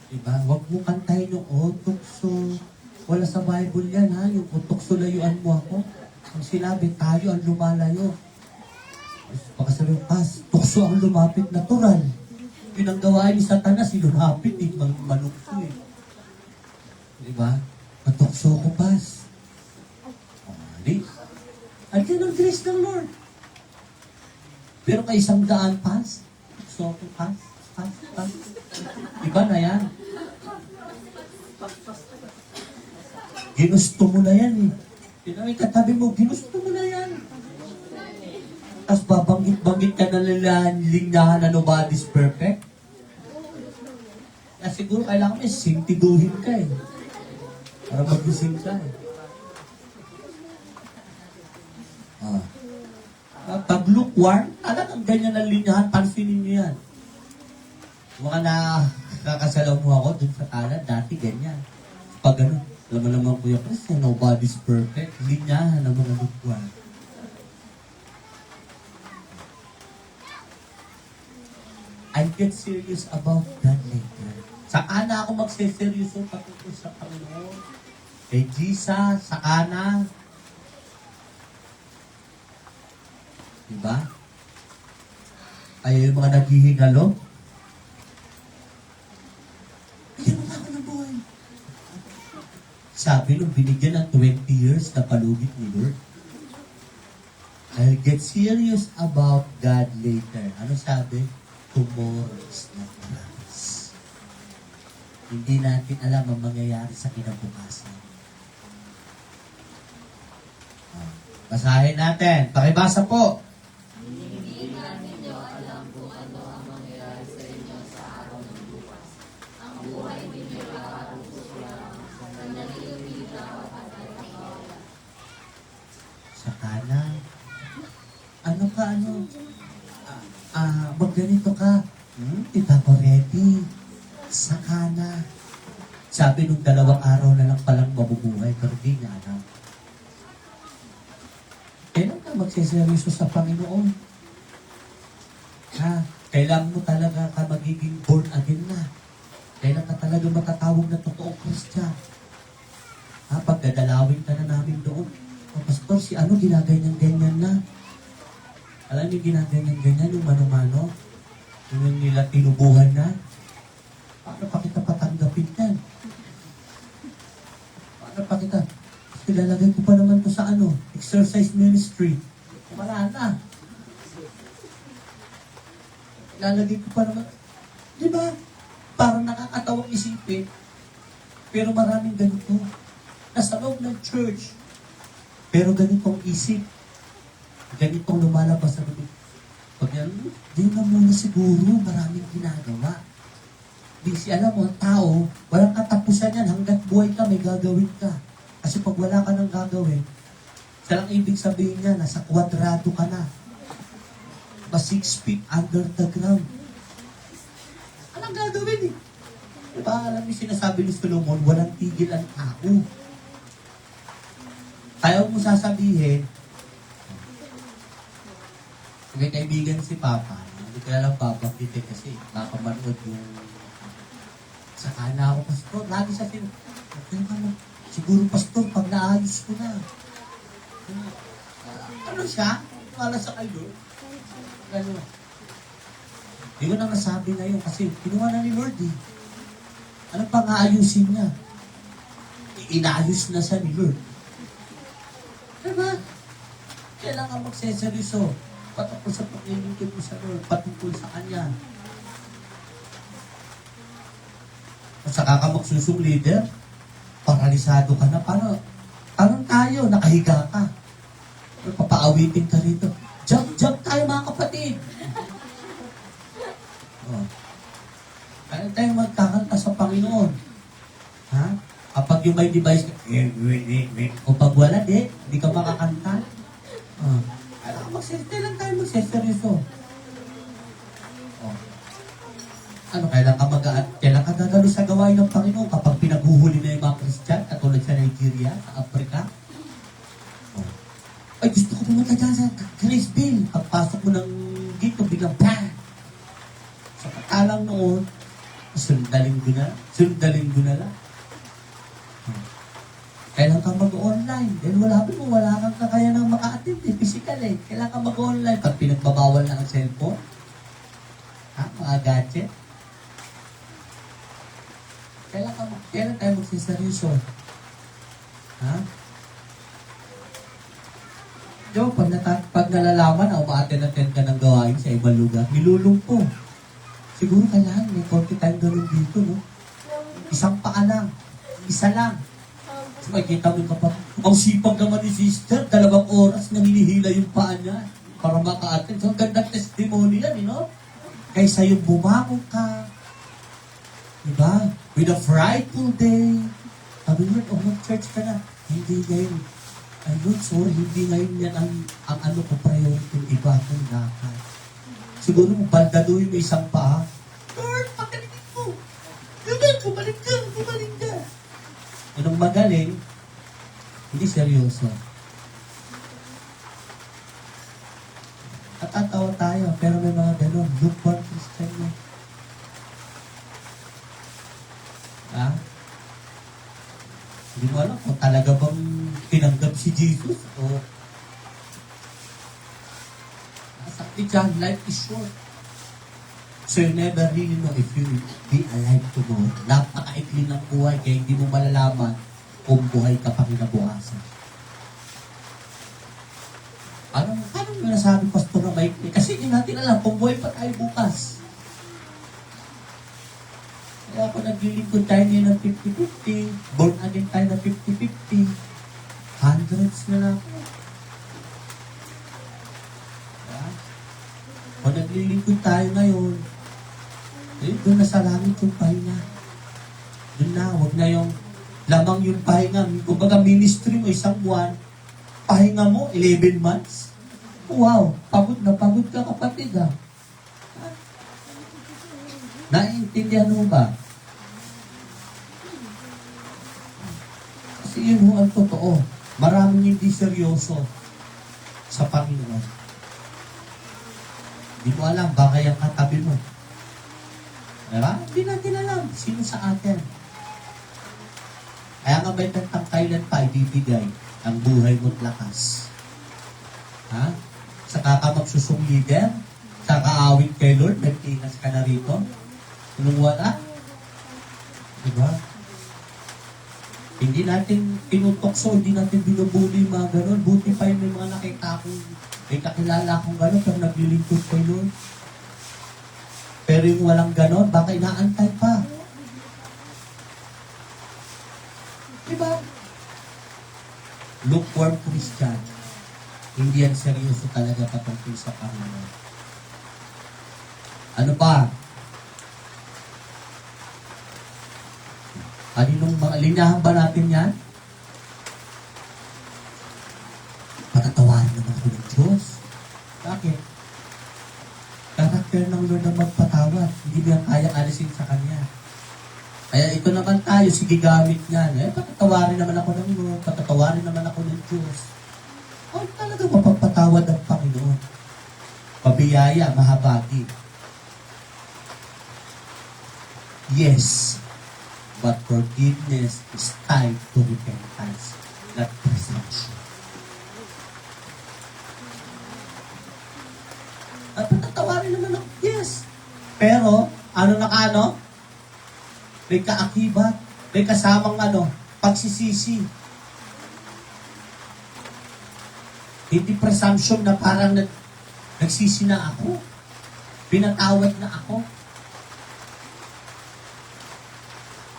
Diba? Huwag mo kantahin yung tukso. Wala sa Bible yan, ha? Yung tukso layuan mo ako. Ang sinabi, tayo ang lumalayo. Baka sabi mo, tukso ang lumapit natural. Yun ang gawain ni Satanas, lumapit eh, manukso eh. Diba? Matukso ko, pas. Di. Andiyan ang grace ng Lord. Pero kay 100 pas, tukso ko, pas. Iba na yan. Ginusto mo na yan eh. May katabi mo, ginusto mo na yan. Tapos babanggit-banggit ka na linyahan na nobody's perfect. Kaya siguro kailangan may sintiduhin ka eh. Para magising ka eh. Pag lukewarm, talagang ganyan ang linyahan, pansinin niyo yan. Mga nakakasalaw mo ako dun sa kanan, dati ganyan. Pag ano, alam mo naman Kuya Chris, nobody's perfect. Linyahan ng mga lukewarm. I get serious about that later. Saka na ako magseseryoso patungkol sa Panginoon. Kay Jesus, saka na. Diba? Ay yung mga naghihingalo. Bigyan mo na ako ng buhay. Sabi nung binigyan ng 20 years na palugit ni Lord. I'll get serious about God later. Ano sabi? Tomorrow is not promised. Hindi natin alam ang mangyayari sa kinabukasan. Basahin natin. Pakibasa po. Hindi natin nyo alam kung ano ang mangyayari sa inyo sa araw ng bukas. Ang buhay ninyo ay karutos lang. Sandali lumitaw at nakawala. Saka na. Ano? Saka na. Sabi nung 2 araw na lang palang mabubuhay, pero di niya alam. Kailan ka magseseryoso sa Panginoon? Ha? Kailan mo talaga ka magiging born again na? Kailan ka talaga matatawag na totoong Kristyan? Ha? Pagdadalawin ka na namin doon. O, Pastor, si ano ginaganyan-ganyan na? Alam niyo ginaganyan-ganyan yung mano-mano? Yung nila tinubuhan na? Paano pa kita patanggapin yan? Paano pa kita? Ilalagay ko pa naman to sa ano? Exercise ministry. Wala na. Ilalagay ko pa naman. Di ba? Parang nakakatawang isipin. Pero maraming ganito. Nasa loob ng church. Pero ganitong isip. Ganitong lumalabas sa loob. Pag yan, di na muna siguro maraming ginagawa. Di alam mo, ang tao, walang katapusan yan. Hanggat buhay ka, may gagawin ka. Kasi pag wala ka nang gagawin, talang ibig sabihin niya, nasa kwadrado ka na. Ba 6 feet under the ground. Anong gagawin eh? Diba, alam niyo sinasabi ni Solomon, walang tigil ang tao. Ayaw mo sasabihin, may kaibigan si Papa, hindi ko alam babanggitin kasi baka manood yung saka na ako, Pastor. Lagi sa siguro, Pastor, pag naayos ko na. Ano siya? Wala sa kayo. Gano'n. Hindi ko na nasabi na yun kasi kinuha na ni Lord eh. Ano pang aayusin niya? Inaayos na siya ni Lord. Diba? Kailangan magseseryoso. Patungkol sa paglilingkod mo sa Lord. Patungkol sa Kanya. At saka ka magsusong leader, paralisado ka na. Paano tayo? Nakahiga ka. Papaawitin ka rito. Jump tayo mga kapatid. Oh. Kaya tayo magkakanta sa Panginoon. Ha? Kapag yung may device, o pag wala, hindi ka makakanta. Oh. Kailan tayo magseseryoso. Oh. Ano, kailan ka gagalo sa gawain ng Panginoon kapag pinaghuhuli na yung mga Christian, katulad sa Nigeria, sa Africa? Oh. Ay, gusto ko pumunta dyan sa Graceville. Pagpasok mo ng dito, biglang bang! Sa katalang noon, sundalin ko na lang. Kailan ka mag-online? Dahil wala kang kakaya ng maka-attend physical eh. Kailan ka mag-online? Pag pinagbabawal na ang cellphone? Ha? Mga gadget? Kailan tayo magsiseryoso? Ha? Di ba, pag nalalaman na umaattend ka ng gawain sa ibang lugar, nilulungko. Siguro kailangan may konti tayong ganun dito, no? Isang paa lang. Isa lang. So, makikita mo kapag, ang sipag naman ni sister, 2 oras nang hinihila yung paa niya para maka-attend. So, ang gandang testimony yan, no? Kaysa yung bumangon ka, diba? With a frightful day, sabi mo, mag-church ka na. Hindi ngayon. Ay, Lord, sorry, hindi ngayon yan ang ano ko priority, iba akong lakad. Siguro mo, baldaluin mo isang paa. Lord, pagkalitin mo. Lord, bumalik ka. Anong magaling, hindi seryoso. At tatawa tayo, pero may mga gano'n, lukewarm Christian mo. Ha? Hindi mo alam kung talaga bang tinanggap si Jesus o sakti dyan, life is short. So you never really know if you be alive tomorrow. Napakaikli ng buhay kaya hindi mo malalaman kung buhay ka pa kinabukasan. Paano mo nasabi, Pastor, na maikli? Kasi hindi natin alam kung buhay pa tayo bukas. Kaya ako naglilingkod tayo ngayon ng 50-50, born again tayo ng 50-50, hundreds na lang ako. Kung naglilingkod tayo ngayon, doon na sa langit yung pahinga. Doon na, huwag na yung lamang yung pahinga. Kung baga ministry mo, 1 buwan, pahinga mo, 11 months. Wow, pagod ka kapatid ha. Naiintindihan mo ba? Kasi yun ho ang totoo. Maraming hindi seryoso sa Panginoon. Hindi mo alam, baka yung katabi mo. Diba? Hindi natin alam sino sa atin. Kaya nga may kantang kailan pa ibibigay ang buhay mo't lakas. Ha? Saka ka magsusong leader, saka awit kay Lord, nagtinas ka na rito. Kung wala, diba? Hindi natin tinutokso, hindi natin binubuli yung mga ganun. Buti pa yung may mga nakita akong, may kakilala akong ganun, pero naglilingkod kay Lord. Pero yung walang ganun, baka inaantay pa. Diba? Lukewarm Christian. Hindi yan seryoso talaga patungkol sa Panginoon. Ano pa? Aninong mga linyahan ba natin yan? Patatawarin naman ko ng Diyos. Bakit? Karakter ng Lord na magpatawad. Hindi niya kaya alisin sa Kanya. Kaya ito naman tayo, sige gamit niyan. Patatawarin naman ako ng Lord. Patatawarin naman ako ng Diyos. O talaga mapagpatawad ang Panginoon. Pabiyaya, mahabagi. Yes. But forgiveness is tied to repentance, not presumption. At patatawarin naman ako, yes. Pero, ano? May kaakibat, may kasamang pagsisisi. Hindi presumption na parang nagsisi na ako. Pinatawad na ako.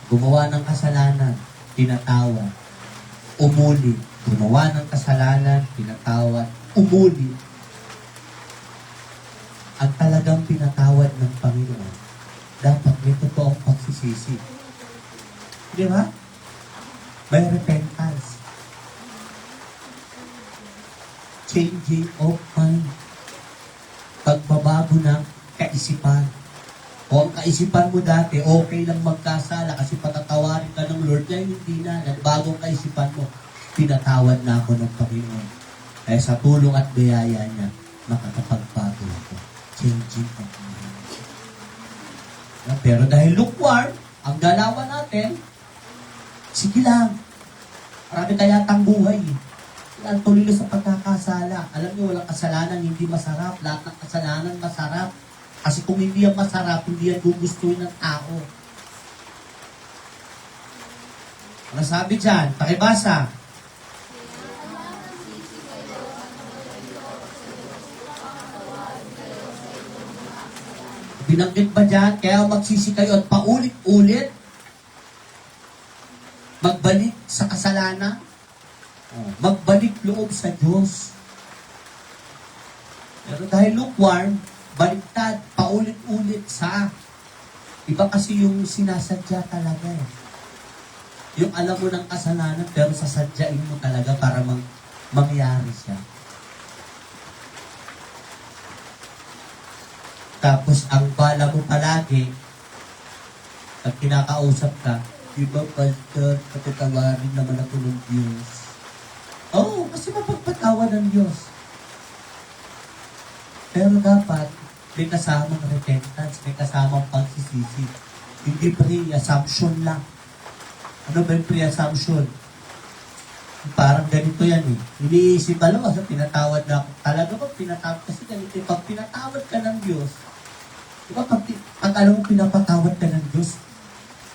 Gumawa ng kasalanan, tinatawad. Umuli. Gumawa ng kasalanan, tinatawad. Umuli. Ang talagang pinatawad ng Panginoon, dapat may totoong pagsisisi. Di ba? May repentance. Changing of mind. Pagbabago ng kaisipan. O ang kaisipan mo dati, okay lang magkasala kasi patatawarin ka ng Lord. Ngayon hindi na. Nagbagong kaisipan mo, pinatawad na ako ng Panginoon. Kaya sa tulong at biyaya niya, makakapagbago ako. Changing of mind. Pero dahil lukewarm, ang galawan natin, sige lang. Marami kayatang buhay. Ang tuloy na sa pagkakasala. Alam niyo, walang kasalanan, hindi masarap. Lahat ng kasalanan masarap. Kasi kung hindi yan masarap, hindi yan gugustuhin ng tao. Ano sabi dyan? Pakibasa. Binanggit ba dyan? Kaya magsisi kayo at paulit-ulit magbalik sa kasalanan. Magbalik loob sa Diyos. Pero dahil lukewarm, baliktad, paulit-ulit sa iba kasi yung sinasadya talaga eh. Yung alam mo ng kasalanan, pero sasadyain mo talaga para mangyari siya. Tapos ang bala mo palagi, pag kinakausap ka, iba pastor, patatawarin naman ako ng Diyos. Oo, kasi mapagpatawad ng Diyos. Pero dapat, may kasamang repentance, may kasamang pagsisisi. Hindi pre-assumption lang. Ano ba yung pre-assumption? Parang ganito yan eh. Iniisip, alam mo, pinatawad na ako. Talaga ba pinatawad? Kasi ganito, pag pinatawad ka ng Diyos, diba, pag alam mo pinapatawad ka ng Diyos,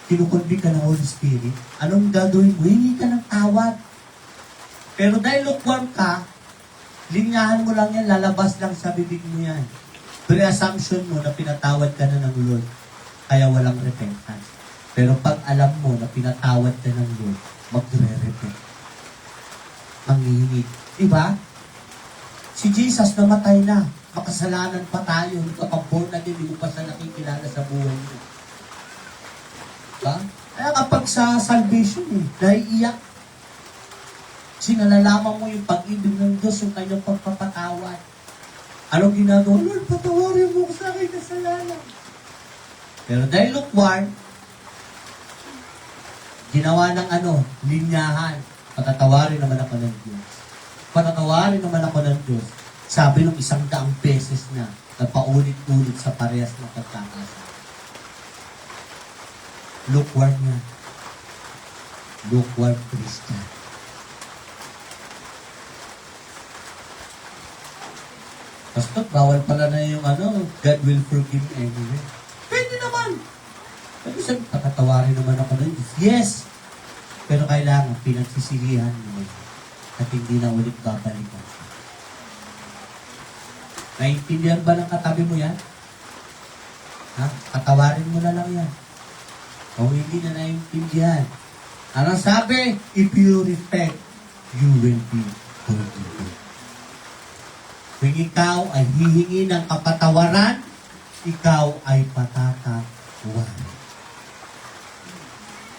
kinukundi ka ng Holy Spirit, anong gagawin mo? Hingi ka ng tawad. Pero dahil lukewarm ka, linyahan mo lang yan, lalabas lang sa bibig mo yan. Pre-assumption mo na pinatawad ka na ng Lord, kaya walang repentance. Pero pag alam mo na pinatawad ka ng Lord, magre-repent. Manghihingi. Diba? Si Jesus namatay na. Makasalanan pa tayo. Hindi ka pa born again, hindi mo pa siya nakikilala sa buhay mo. Diba? Kaya kapag sa salvation, naiiyak. Sinalalaman mo yung pag-ibig ng Diyos, yung kanyang pagpapatawad. Anong ginagawa? Lord, patawarin mo ko sa aking kasalanan. Pero dahil lukewarm, Ginawa ng linyahan. Patatawarin naman ako ng Diyos. Patatawarin naman ako ng Diyos. Sabi ng 100 beses na paulit-ulit sa parehas ng pagkakasala. Lukewarm yan. Lukewarm Christian. Pastor, bawal pala na yung God will forgive anyway. Pwede naman. Pero sabi, patatawarin naman ako ng Diyos. Yes! Pero kailangan pinagsisilihan mo at hindi na ulit babalikan. Naintindihan ba ng katabi mo yan? Ha? Patawarin mo na lang yan. Kung hindi na naintindihan. Anong sabi? If you repent, you will be forgiven. Kung ikaw ay hihingi ng kapatawaran, ikaw ay patatawarin.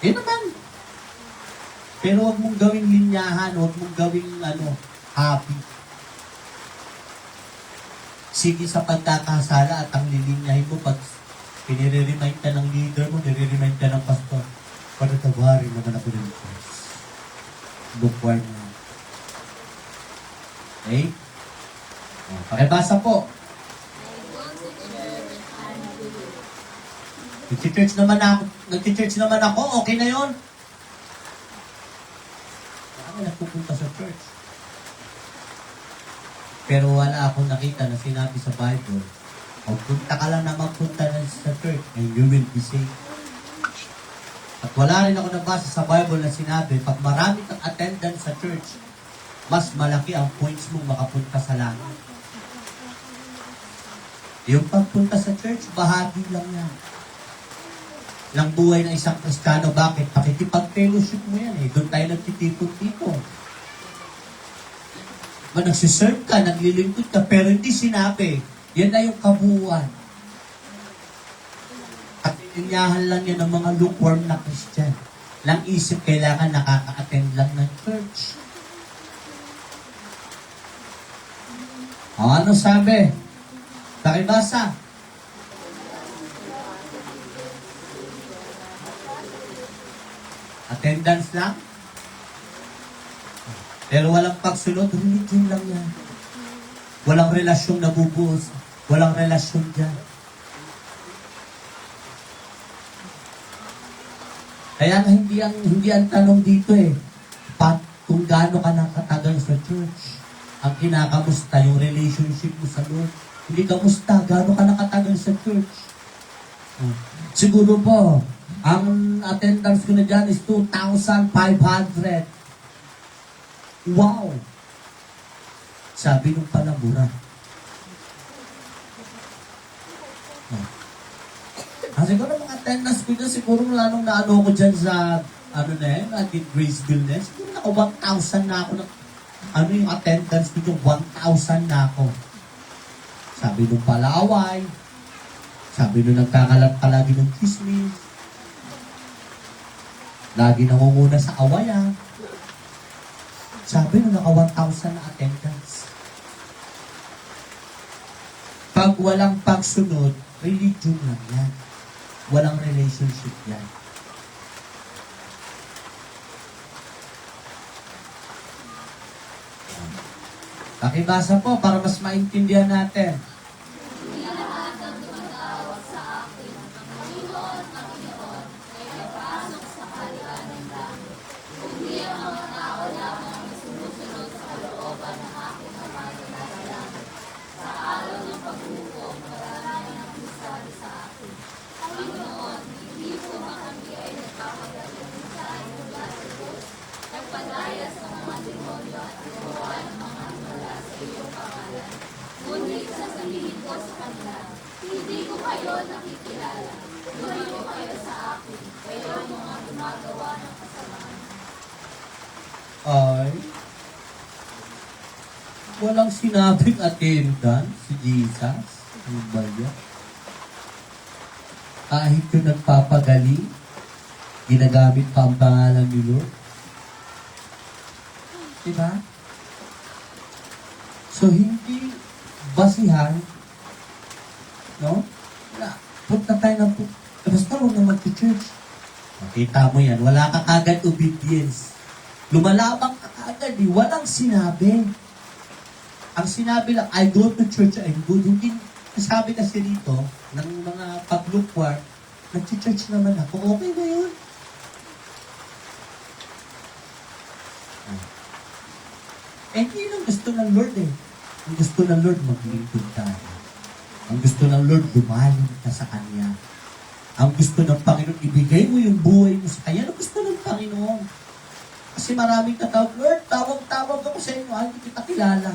Naman. Pero huwag mong gawing linyahan, huwag mong gawing happy. Sige sa pagkakasala at ang lilinyahin mo pag pinire-remind ka ng leader mo, nire-remind ka ng pastor, patatawarin naman ako ng Diyos. Lukewarm na. Okay? Pakibasa po. Nag-church naman ako, okay na yun. Ako nagpupunta sa church. Pero wala akong nakita na sinabi sa Bible, magpunta ka lang na magpunta na sa church and you will be saved. At wala rin ako nabasa sa Bible na sinabi, pag marami kang attendance sa church, mas malaki ang points mong makapunta sa langit. Yung pagpunta sa church, bahagi lang yan. Ng buhay ng isang Kristiyano. Bakit? Pakikipag-fellowship mo yan eh. Doon tayo nagtitipon-tipon. Nagsiserve ka, naglilingkod ka, pero hindi sinabi. Yan na yung kabuuan. At inyahan lang yan ng mga lukewarm na Christian. Lang isip, kailangan nakaka-attend lang ng church. Ano sabi? Pakibasa. Attendance lang? Pero walang pagsunod, religion lang yan. Walang relasyong nabubuos. Walang relasyon dyan. Kaya nga hindi ang tanong dito eh. Kung gaano ka nakatagal sa church. Ang kinakamusta, yung relationship mo sa Lord. Hindi kamusta, gaano ka nakatagal sa church. Siguro po, ang attendance ko na dyan is 2,500. Wow! Sabi nung palabura. Siguro mga attendance ko dyan, siguro lalong naano ko dyan sa, naging gracefulness. Siguro naka 1,000 na ako. Yung attendance ko dyan, 1,000 na ako. Sabi nung palaway. Sabi nung nagkakalat palagi ng chismis. Lagi nangunguna sa awayan. Sabi nung naka 1,000 na attendance. Pag walang pagsunod, religion lang yan. Walang relationship yan. Pakibasa po para mas maintindihan natin. Ay, walang sinabing attendance si Jesus. Ano ba yan? Kahit yung nagpapagaling, ginagamit pa ang pangalan ni Lord. Diba? So, hindi basihan, no? Na, punta tayo na po. Basta huwag na mag-church. Makita mo yan, wala ka kagad obedience. Lumalabang ka kagad, walang sinabi. Ang sinabi lang, I go to church, I'm good. Hindi, sabi kasi dito, ng mga pag-lukewarm, nag-church naman ako, okay na yun. Eh, hindi lang gusto ng Lord eh. Ang gusto ng Lord, maglingkod tayo. Ang gusto ng Lord, lumalim ka sa Kanya. Ang gusto ng Panginoon, ibigay mo yung buhay mo sa Kanya. Ang gusto ng Panginoon. Kasi maraming tatawag, Lord, tawag-tawag ako sa inyo, hindi kita kilala.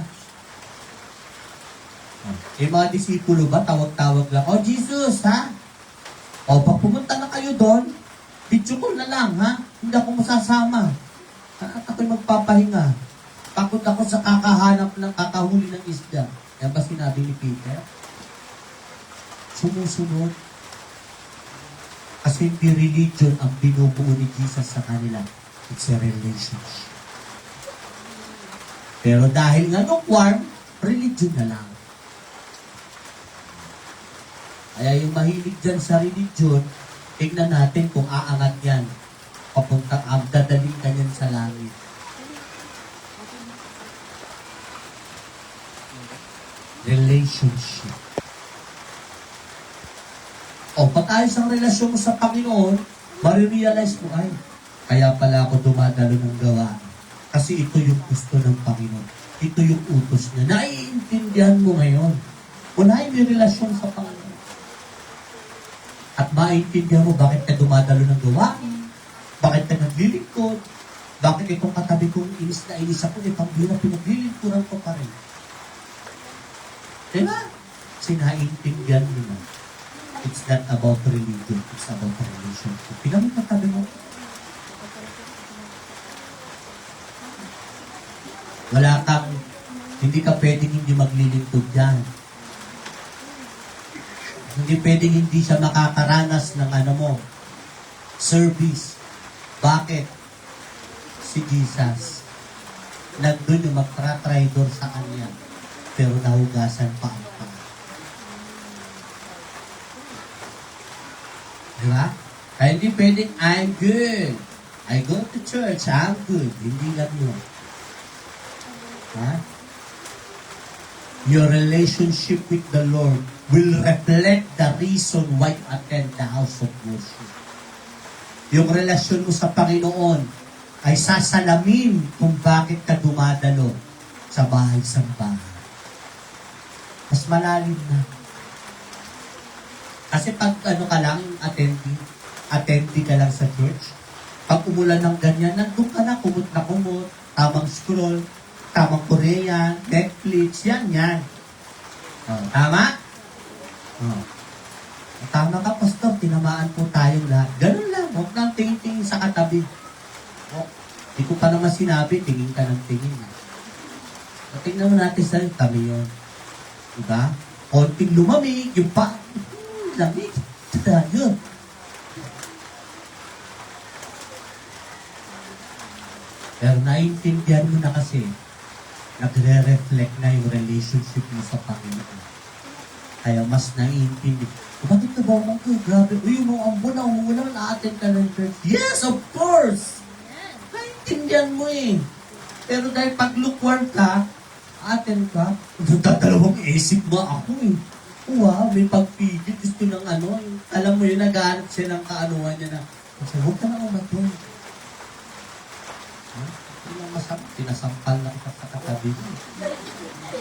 Eh, mga disipulo ba, tawag-tawag lang, oh, Jesus, ha? O, pag pumunta na kayo doon, video call na lang, ha? Hindi ako masasama. At ako'y magpapahinga. Takot ako sa kakahanap ng kakahuli ng isda. Yan ba sinabi ni Peter? Sumusunod. Kasi hindi religion ang binubuo ni Jesus sa kanila. It's a relationship. Pero dahil nga lukewarm, religion na lang. Kaya yung mahilig dyan sa religion, tignan natin kung aangat yan. Papunta, dadaling ka yan sa langit. Relationship. O, pag ayos ang relasyon mo sa Panginoon, marirealize mo, ay, kaya pala ako dumadalo ng gawa. Kasi ito yung gusto ng Panginoon. Ito yung utos niya. Naiintindihan mo ngayon. Unahin mo yung relasyon sa Panginoon. At maiintindihan mo bakit ka dumadalo ng gawa. Bakit ka naglilingkod. Bakit itong katabi kong inis na inis ako, itong pinaglilingkuran ko pa rin. Diba? Sinaintindihan mo na. It's not about religion. It's about relationship. Pinamit na tabi mo. Wala kang, hindi ka pwedeng hindi maglilingkod dyan. Hindi pwedeng hindi siya makakaranas ng service. Bakit? Si Jesus. Nandun yung magtra-traidor sa kanya. Pero nahugasan pa ang paa. Diba? Kaya hindi pwedeng, I'm good. I go to church, I'm good. Hindi lang yun. Ha? Your relationship with the Lord will reflect the reason why you attend the house of worship. Yung relasyon mo sa Panginoon ay sasalamin kung bakit ka dumadalo sa bahay-sambahan. Mas malalim na. Kasi pag ka lang, attendee ka lang sa church, pag umulan ng ganyan, nandun ka na, kumot na kumot, tamang scroll, tamang Korean, Netflix, yan. Oh, tama? Oh. Tama ka, Pastor, tinamaan po tayong lahat. Ganun lang, huwag nang tingin-tingin sa katabi. Oh, di ko pa naman sinabi, tingin ka ng tingin. Tingnan mo natin sa kami yun. Diba? Konting lumamig, yung lamig. Yun. Pero naiintindihan mo na kasi, nagre-reflect na yung relationship mo sa Panginoon. Kaya mas naiintindihan. Bakit ka ba mong grabe? Uy, yung mga ambon na umuulan, na-attend ka ng church. Yes, of course! Naiintindihan mo eh. Pero dahil pag lukewarm ka, attend ka, dadalawang isip mo ako eh. Wow, may pagpigil. Gusto ng alam mo yun, nag-aanap siya ng kaanuhan niya na, kasi huwag ka na umatun. Tinasampal na kita sa katabi.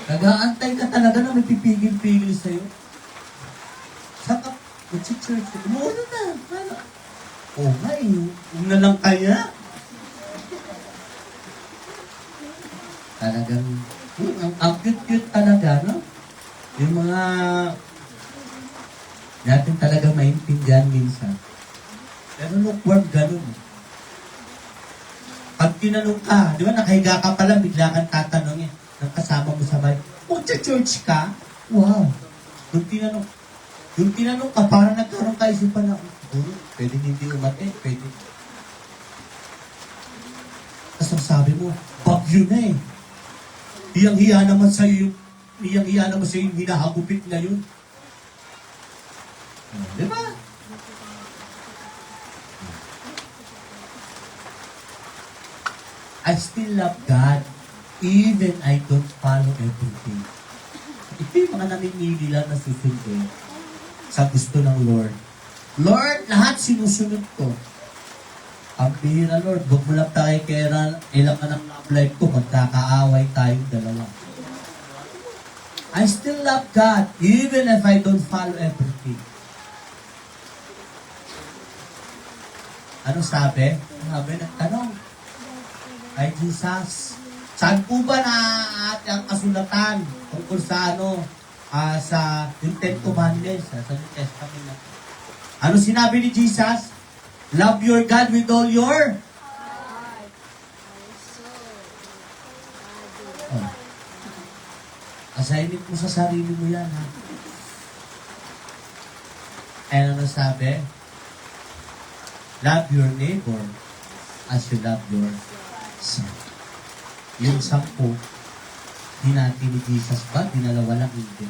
Nag-aantay ka talaga na may pipigil-pigil sa'yo. Saka, mag-church, umuulan na. Oo nga eh, huwag na lang kaya. Talagang, ang cute-cute talaga, no? Yung mga natin talaga maintindihan minsan. Pero lukewarm, ganun. Pag tinanong ka, di ba, nakahiga ka pala, bigla kang tatanungin ng kasama mo sa bahay, magcha-church ka? Wow. Yung tinanong ka, parang nagkaroon ka isipan na, pwede hindi umate, pwede. Tapos sabi mo, bagyo na eh. Hiyang-hiya naman sa'yo yung hinahagupit na yun. Di ba? I still love God even I don't follow everything. Ito yung mga namimili lang na susundin sa gusto ng Lord. Lord, lahat sinusunod ko. Ang bihira, Lord, huwag mo lang tayo kaya ilang ka ng love life ko, magkakaaway tayong dalawa. I still love God even if I don't follow everything. Ano sabi? Sabi, nagtanong kay Jesus, saan po ba na ang kasulatan tungkol sa sa yung Ten Commandments, sa New Testament? Ano sinabi ni Jesus? Love your God with all your oh. Assignment mo sa sarili mo yan, ha? And ano sabi? Love your neighbor as you love yourself. Yung 10, hinati ni Jesus ba? Dinalawa lang hindi.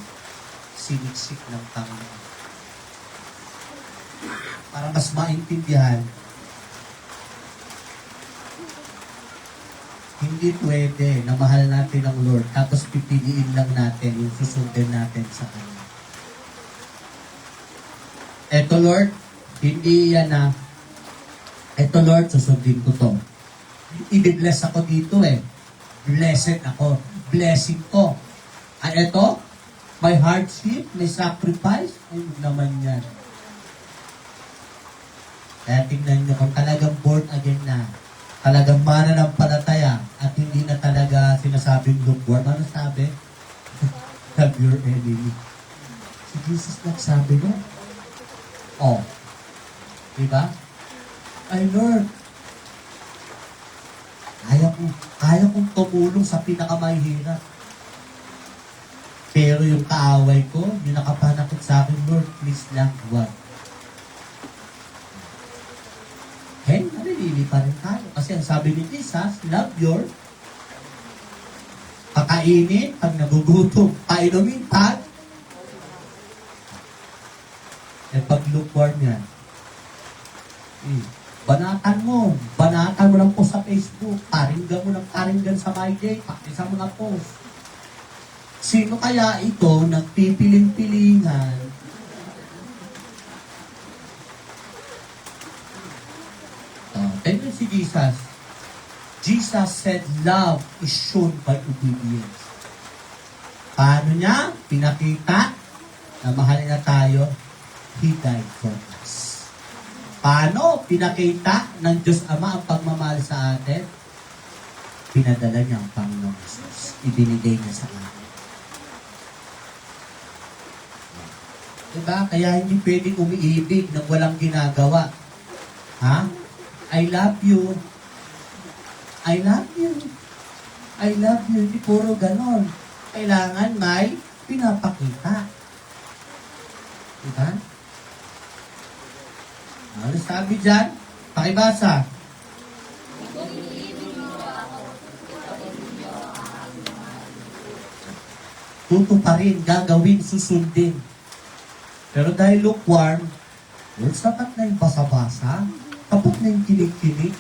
Siniksik ng Panginoon. Para mas maintindihan, hindi pwede na mahal natin ang Lord tapos pipiliin lang natin yung susundin natin sa Kanya. Eto Lord, hindi yan na eto Lord, susundin ko to. I-bless ako dito eh. Blessed ako. Blessing ko. At eto, may hardship, may sacrifice, ay naman yan. Kaya tingnan nyo, kung talagang born again na, talagang mananampalataya, at hindi na talaga sinasabing lukewarm, ano sabi? Love your enemy. Si Jesus nagsabi no? Oh. Diba? Ay Lord, kaya kong tumulong sa pinakamahirap. Pero yung kaaway ko, yung nakapanakot sa akin, Lord, please lang, huwag. Nalilili pa rin tayo. Kasi ang sabi ni Jesus, love your pakainin, pag nagugutom, painumin, pag pag lukewarm yan. Banatan mo lang po sa Facebook, paringgan mo ng paringgan sa my day, pati sa mga post. Sino kaya ito nagpipiling-pilingan? Tignan si Jesus. Jesus said, love is shown by obedience. Paano niya? Pinakita na mahal na tayo. He died for us. Paano pinakita ng Diyos Ama ang pagmamahal sa atin? Pinadala niya ang Panginoong Jesus. Ibinigay niya sa atin. Diba? Kaya hindi pwedeng umiibig nang walang ginagawa. Ha? I love you. I love you. I love you. Hindi puro ganon. Kailangan may pinapakita. Diba? Ano sabi dyan? Pakibasa. Tutuparin, gagawin, susundin. Pero dahil lukewarm, well, sapat na yung basa-basa, tapos na yung kinig-kinig.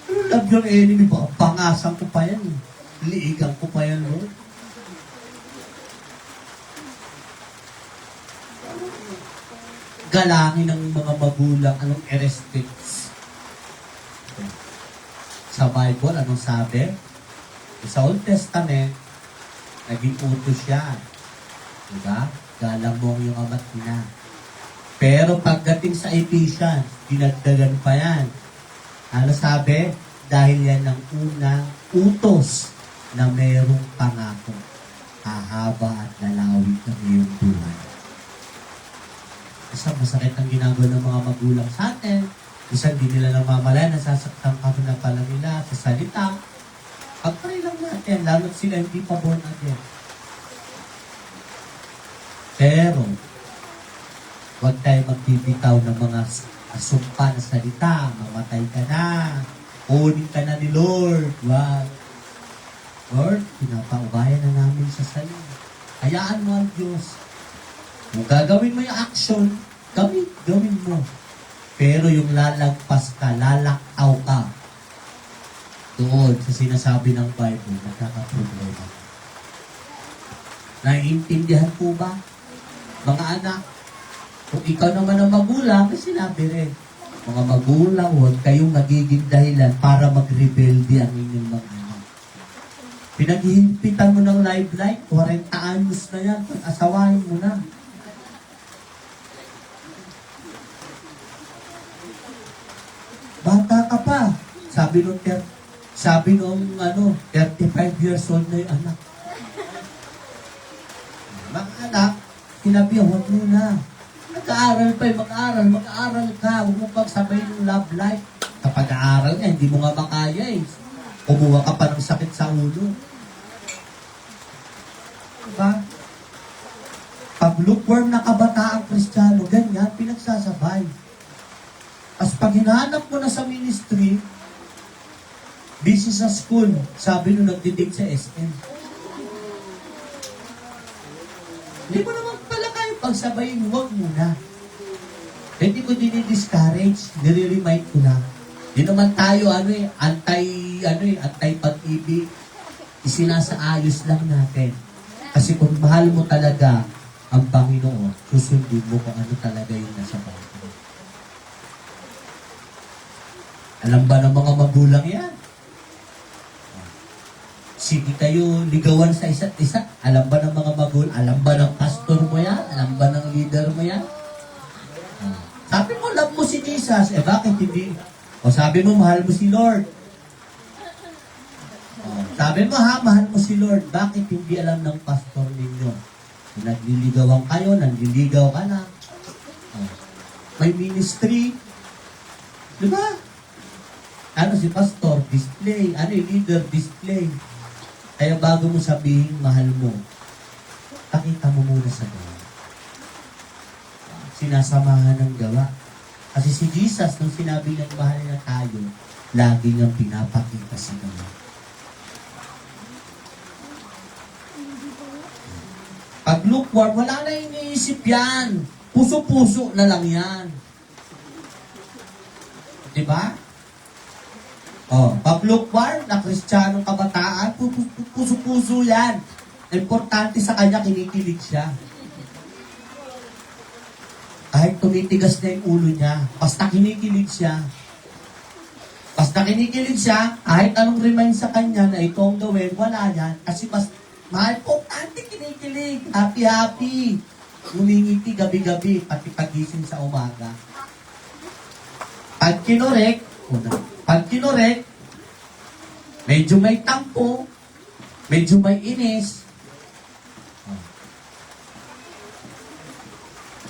Pero love your enemy ba? Pangasan ko pa yan. Liigan ko pa yan, Lord. Galangin ng mga magulang, anong i-respect. Sa Bible, anong sabi? Sa Old Testament, naging utos yan. Diba? Galang mo yung ama't ina. Pero pagdating sa Ephesians, dinagdagan pa yan. Ano sabi? Dahil yan ang unang utos na merong pangako. Hahaba at lalawig ang iyong buhay. Isa masakit ang ginagawa ng mga magulang sa atin. Isa hindi nila namamalayan, nasasaktan kami na pala nila sa salita. Pagpray lang natin, lalo sila hindi pa born again. Pero, huwag tayo magbibitaw ng mga sumpa na salita. Mamatay ka na. Kunin ka na ni Lord. Wag. Lord, pinapaubayan na namin sa sayo. Hayaan mo ang Diyos. Kung gagawin mo yung action, gawin mo. Pero yung lalagpas ka, lalakaw ka, doon sa sinasabi ng Bible, nagkakaproblema. Naiintindihan po ba? Mga anak, kung ikaw naman ang magulang, may sinabi rin, mga magulang, huwag kayong magiging dahilan para mag-rebelde ang inyong mga anak. Pinaghihimpitan mo ng live 40 anos na yan, pag-asawahin mo na. Bata ka pa. Sabi nung 35 years old na yung anak. Mga anak, sinabi, huwag mo na. Mag-aaral pa mag-aaral ka. Huwag mo pagsabayin yung love life. Kapag aaral nga, hindi mo nga makaya eh. Kumuha ka pa ng sakit sa ulo. Diba? Pag lukewarm na kabataang Kristiyano, ganyan, pinagsasabay. As pag hinahanap mo na sa ministry, busy sa school, sabi nung nagdidig sa SM. Hindi mo naman pala kayo pagsabayin, huwag muna. Hindi ko dinidiscourage, nire-remind ko lang. Di naman tayo, anti-pag-ibig, isinasaayos lang natin. Kasi kung mahal mo talaga ang Panginoon, susundin mo kung ano talaga yung nasa Bible. Alam ba ng mga magulang yan? Sige kayo ligawan sa isa't isa. Alam ba ng mga magulang? Alam ba ng pastor mo yan? Alam ba ng leader mo yan? Sabi mo, love mo si Jesus. Bakit hindi? O sabi mo, mahal mo si Lord. Sabi mo, mahal mo si Lord. Bakit hindi alam ng pastor ninyo? Nagliligawan kayo, nanliligaw ka na. May ministry. Diba? Ano si pastor? Display. Ano yung leader? Display. Kaya bago mo sabihin, mahal mo, pakita mo muna sa gawa. Sinasamahan ng gawa. Kasi si Jesus, nung sinabi niyang mahal na tayo, lagi niyang pinapakita sa gawa. Pag lukewarm, wala na iniisip yan. Puso-puso na lang yan. Diba? Pag lukewarm na Kristiyanong kabataan, puso-puso yan. Importante sa kanya, kinikilig siya. Kahit tumitigas na yung ulo niya, basta kinikilig siya. Kahit anong remind sa kanya na ito ang gawin, wala yan. Kasi mas importante kinikilig. Happy-happy. Ngumingiti gabi-gabi, pati pagising sa umaga. Pag kinorek, medyo may tampo, medyo may inis.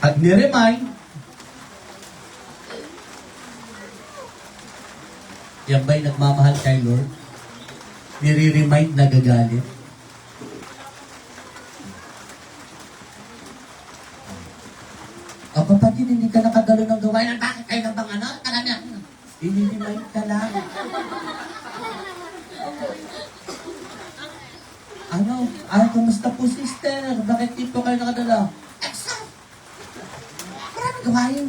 Pag niremind, yan ba'y nagmamahal kay Lord? Nire-remind na gagalit? Kapag hindi ka nakagalo ng gawain, bakit kayo nang bang i-remind ka lang. Kamusta po sister? Bakit di po kayo nakadala? Exact! Maraming gawain.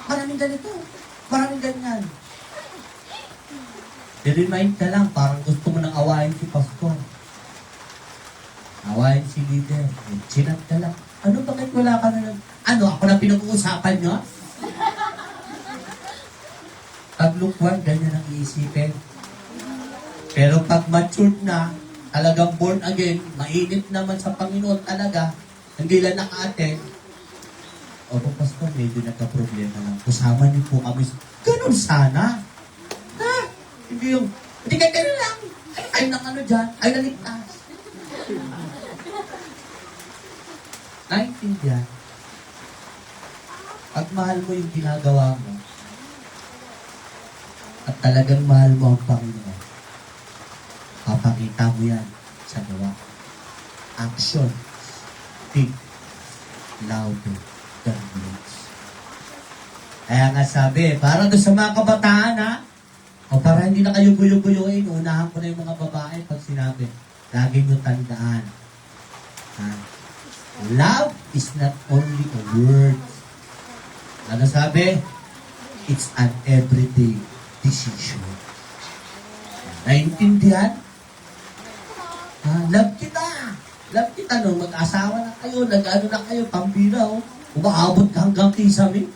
Maraming ganito. Maraming ganyan. I-remind ka lang, parang gusto mo nang awayin si pastor. Awayin si leader. Chinat ka lang. Bakit wala ka na ako na pinag-uusapan nyo? Pag lukewarm, ganyan ang iisipin. Pero pag matured na, talagang born again, mainit naman sa Panginoon talaga, hindi lang naka-attend, pastor, medyo nagka-problema lang. Kasama niyo po kami. Ganun sana. Hindi kayo ganun lang. Ay nang dyan, ay naligtas. Naintindihan. Pag mahal mo yung ginagawa mo, at talagang mahal mo ang Panginoon, papakita mo yan sa gawa. Action speak louder than words. Kaya nga sabi, para doon sa mga kabataan para hindi na kayo guyo-guyuin, unahan ko na yung mga babae pag sinabi, lagi nyo tandaan. Love is not only a word. Ano sabi? It's an everyday decision. Naintindihan? Love kita. Love kita nung mag-asawa na kayo, nag-ano na kayo, pambira, oh. Umaabot ka hanggang kisame.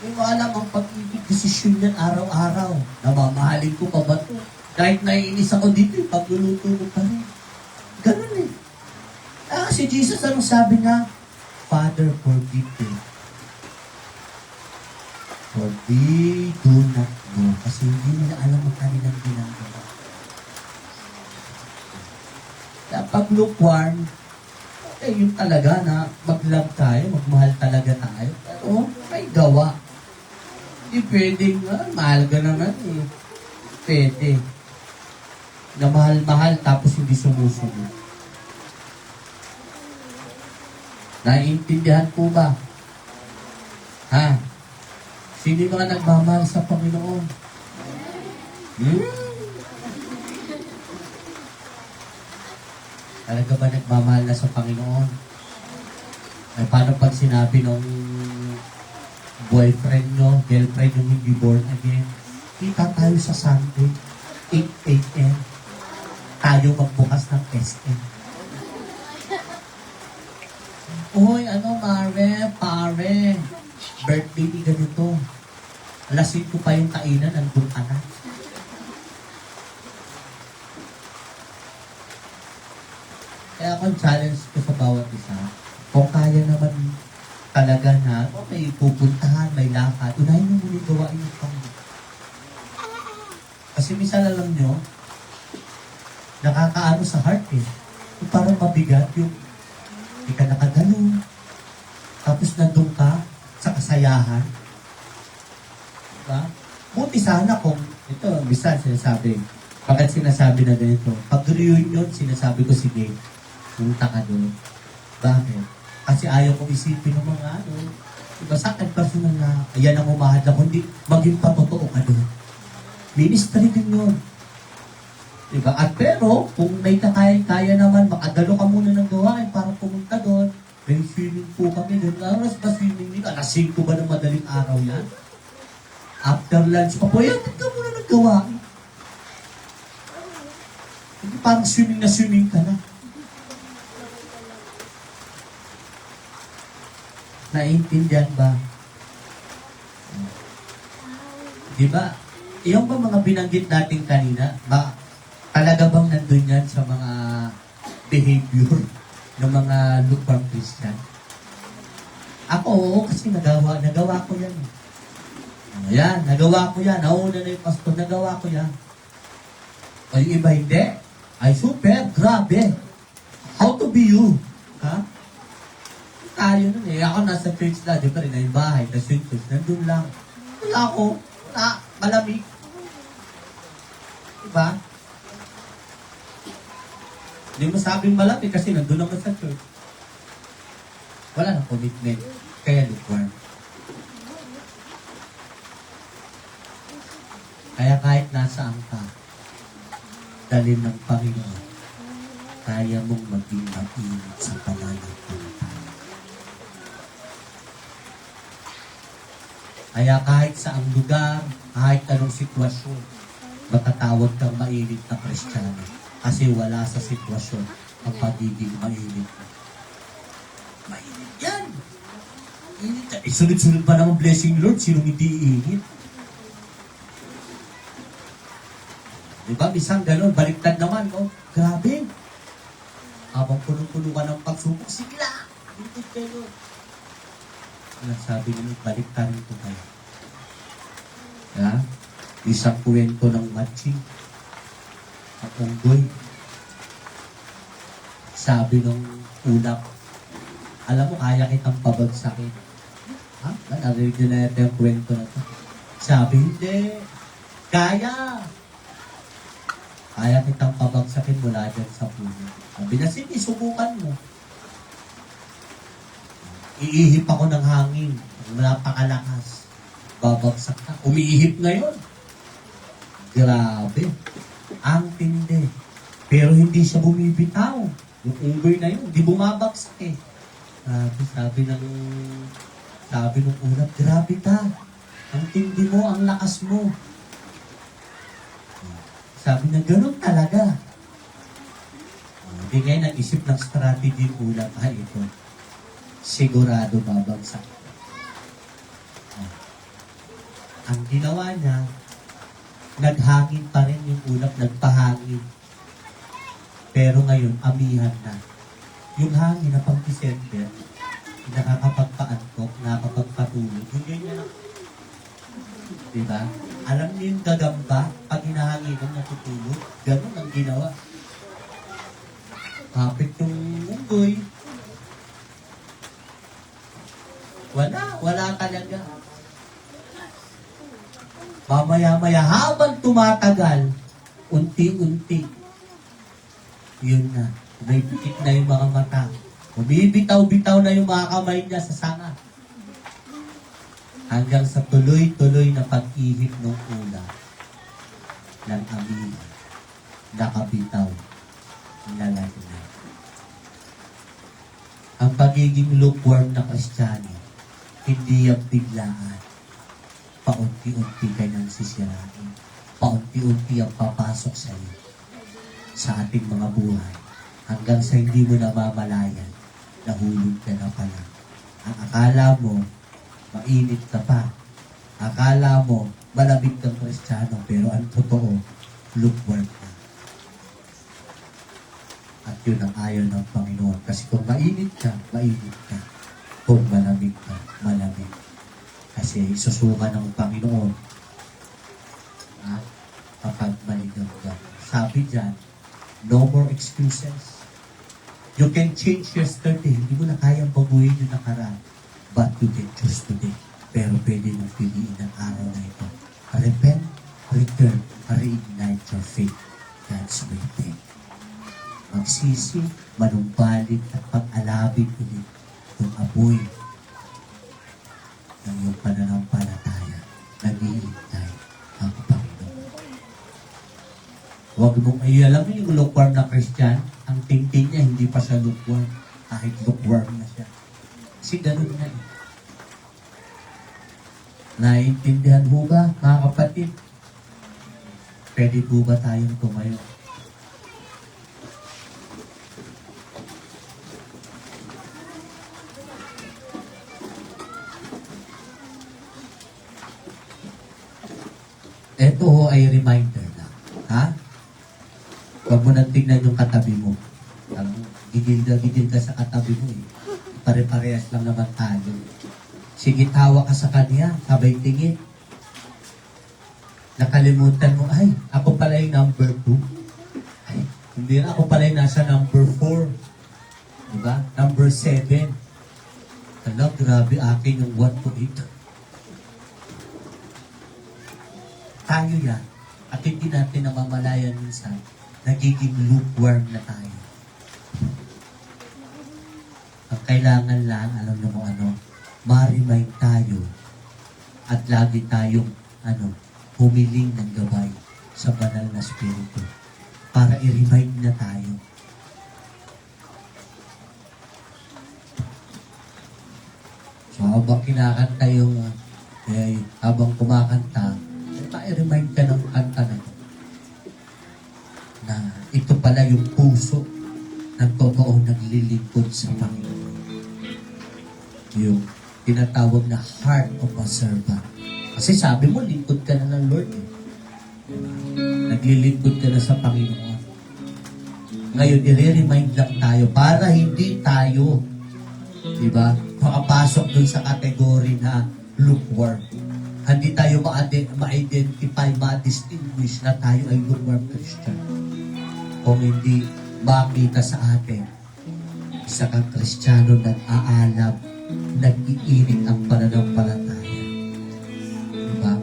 Hindi mo alam ang pag-ibig, desisyon yan araw-araw. Namamahalin ko pa ba ito? Kahit naiinis ako dito, pagluluto ko pa rin. Ganun eh. Si Jesus, anong sabi nga? Father, forgive them. For they do not know. Kasi hindi nila alam ang kanilang ginagawa. Pag lukewarm, yun talaga na mag-love tayo, magmahal talaga tayo. Pero may gawa. Hindi pwedeng, mahal ka naman eh. Pwede. Na mahal-mahal tapos hindi sumusunod. Naiintindihan po ba? Sino yung mga nagmamahal sa Panginoon? Talaga ba nagmamahal na sa Panginoon? Ay, paano pag sinabi ng boyfriend nyo, girlfriend nyo hindi born again? Kita tayo sa Sunday, 8 a.m. Tayo magbukas ng SM. Uy, pare, birthday ni ganito. Alas 5 pa yung kainan, nandun ka na. Kaya akong challenge ko sa bawat isa, kung kaya naman talaga na, may pupuntahan, may lakad, unahin mo muna gawain yung Panginoon. Kasi minsan alam nyo, nakakaano sa heart eh. Yung parang mabigat yung hindi ka nakadalo. Tapos nandun ka sa kasayahan. Diba? Buti sana kung, ito, bisan sinasabi, bakit sinasabi na ganito? Pag reunion, sinasabi ko, sige, punta ka doon. Bakit? Kasi ayaw kong isipin ng mga diba, sa akin personal na, ayan ang umahad ako, hindi, maging patotoo ka doon. Ministry din yun. Diba? At pero, kung may kaya naman, makadalo ka muna ng gawain para pumunta doon. May swimming po kami doon. Oras ba swimming nila? Alas 5 ba ng madaling araw yan? After lunch pa po, yan, ka muna ng gawain. Hindi parang swimming na swimming ka na. Naiintindihan ba? Diba? Yung ba mga binanggit natin kanina, talaga bang nandun yan sa mga behavior ng mga lukewarm Christian? Ako, oo, kasi nagawa ko yan. Ayan, nagawa ko yan. Nauna na yung pastor, nagawa ko yan. O yung iba hindi. Ay, super, grabe. How to be you? Ha? Tayo nun eh. Ako nasa church na, di ba rin, na yung bahay, na yung church, nandun lang. Wala ako, malamig. Diba? Hindi mo sabing malamig kasi nandun naman sa church. Wala na commitment. Kaya lukewarm. Kaya kahit nasaan ka, dalhin ng Panginoon, kaya mong maging mainit sa pananampalataya. Kaya kahit saang lugar, kahit anong sitwasyon, matatawag kang mainit na Kristiyano. Kasi wala sa sitwasyon ang pagiging mainit. Mainit yan! Init yan. Sunod-sunod pa naman blessing Lord, sinong hindi iinit? Diba? Bisang gano'n, baliktad naman. Oh, grabe. Habang puno-puno ka ng pagsubok, sigla! Init kayo. Sabi nyo, baliktarin ko kayo. Ya? Isang kwento ng matching. Ang unggoy. Sabi nung ulap, alam mo, kaya kitang pabagsakin. Ha? Narinig nyo na yung kwento na to. Sabi, hindi. Kaya. Kaya kitang pabagsakin mula dyan sa puno. Sabi na, sige, subukan mo. Iihip ako ng hangin. Napakalakas. Babagsak ka. Umiihip ngayon. Grabe. Ang tindi. Pero hindi siya bumibitaw. Yung unggoy na yun, hindi bumabagsak eh. Sabi ng ulap, grabe ka. Ang tindi mo, ang lakas mo. Sabi na, ganun talaga. Hindi kayo nag-isip ng strategy ulam. Ay, ito. Sigurado babagsak. Ang ginawa niya, naghangin pa rin yung ulap, nagpahangin. Pero ngayon, amihan na. Yung hangin na pang December, nakakapagpaantok, nakakapagpatulog. Yung ganyan lang. Diba? Alam niyo yung gagamba, pag hinahangin ng natutulog, ganun ang ginawa. Kapit yung unggoy. Wala talaga. Mamaya-maya, habang tumatagal, unti-unti, yun na. Umipikit na yung mga mata. Umibitaw-bitaw na yung mga kamay niya sa sanga. Hanggang sa tuloy-tuloy na pag-ihip ng ulam ng amin, nakabitaw, nalagyan. Ang pagiging lukewarm na Kristiyano, hindi yung biglaan. Paunti-unti ka nang sisirain. Paunti-unti ang papasok sa iyo, sa ating mga buhay. Hanggang sa hindi mo namamalayan, nahulog ka na pala. Ang akala mo, mainit ka pa. Akala mo, malamig kang Kristiyano, pero ang totoo, lukewarm ka. At yun ang ayaw ng Panginoon. Kasi kung mainit ka, mainit ka. Kung malamig ka, malamig. Kasi susuka ng Panginoon. Kapag maligam ka. Sabi dyan, no more excuses. You can change yesterday. Hindi mo na kayang baguhin yung nakaraan. But you can choose today. Pero pwede mong piliin ang araw na ito. Repent, return, reignite your faith. God's waiting. Magsisi, manumbalik at pag-alabig ulit yung apoy ng iyong pananampalataya. Nag-iintay ang Panginoon. Huwag mong alam mo yung lukewarm na Christian, ang tingting niya hindi pa siya lukewarm. Kahit lukewarm na siya. Kasi ganun na eh. Naiintindihan mo ba, mga kapatid? Pwede po ba tayong tumayo? Ito ho ay reminder na. Ha? Huwag mo nang tignan yung katabi mo. Gigil ka sa katabi mo eh. Pare-parehas lang naman tayo. Sige, tawa ka sa kanya, sabay tingin. Nakalimutan mo, ay, ako pala yung number 2. Ay, hindi na, ako pala yung nasa number 4. Diba? Number 7. Alam, grabe akin yung 1 to 8. Tayo yan. At hindi natin namamalayan minsan, nagiging lukewarm na tayo. Ang kailangan lang, alam niyo mo ano, ma-remind tayo at lagi tayong humiling ng gabay sa banal na spirito para i-remind na tayo. So habang kinakanta yung habang kumakanta, ma-remind ka ng kanta na ito na ito pala yung puso ng totoong naglilingkod sa Panginoon. Yung tinatawag na heart of a servant. Kasi sabi mo, lingkod ka na ng Lord eh. Naglilingkod ka na sa Panginoon. Ngayon, i-remind lang tayo para hindi tayo, diba, makapasok dun sa kategory na lukewarm. Hindi tayo ma-identify, ma-distinguish na tayo ay lukewarm Christian. Kung hindi makita sa atin, isa kang Kristiyano nag-aalab, nag-iinit ang pananampalataya. Diba?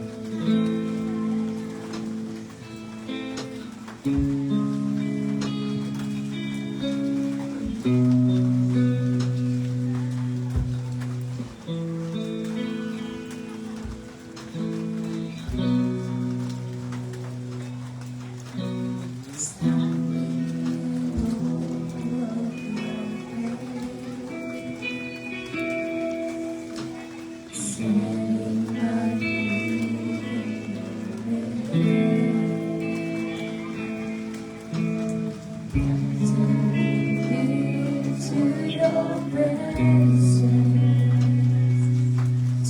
To your presence,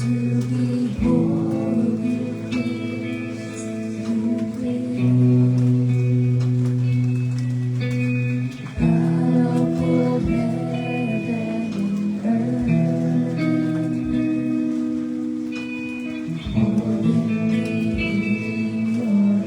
to behold you face to face, God of all heaven and earth, holding me in your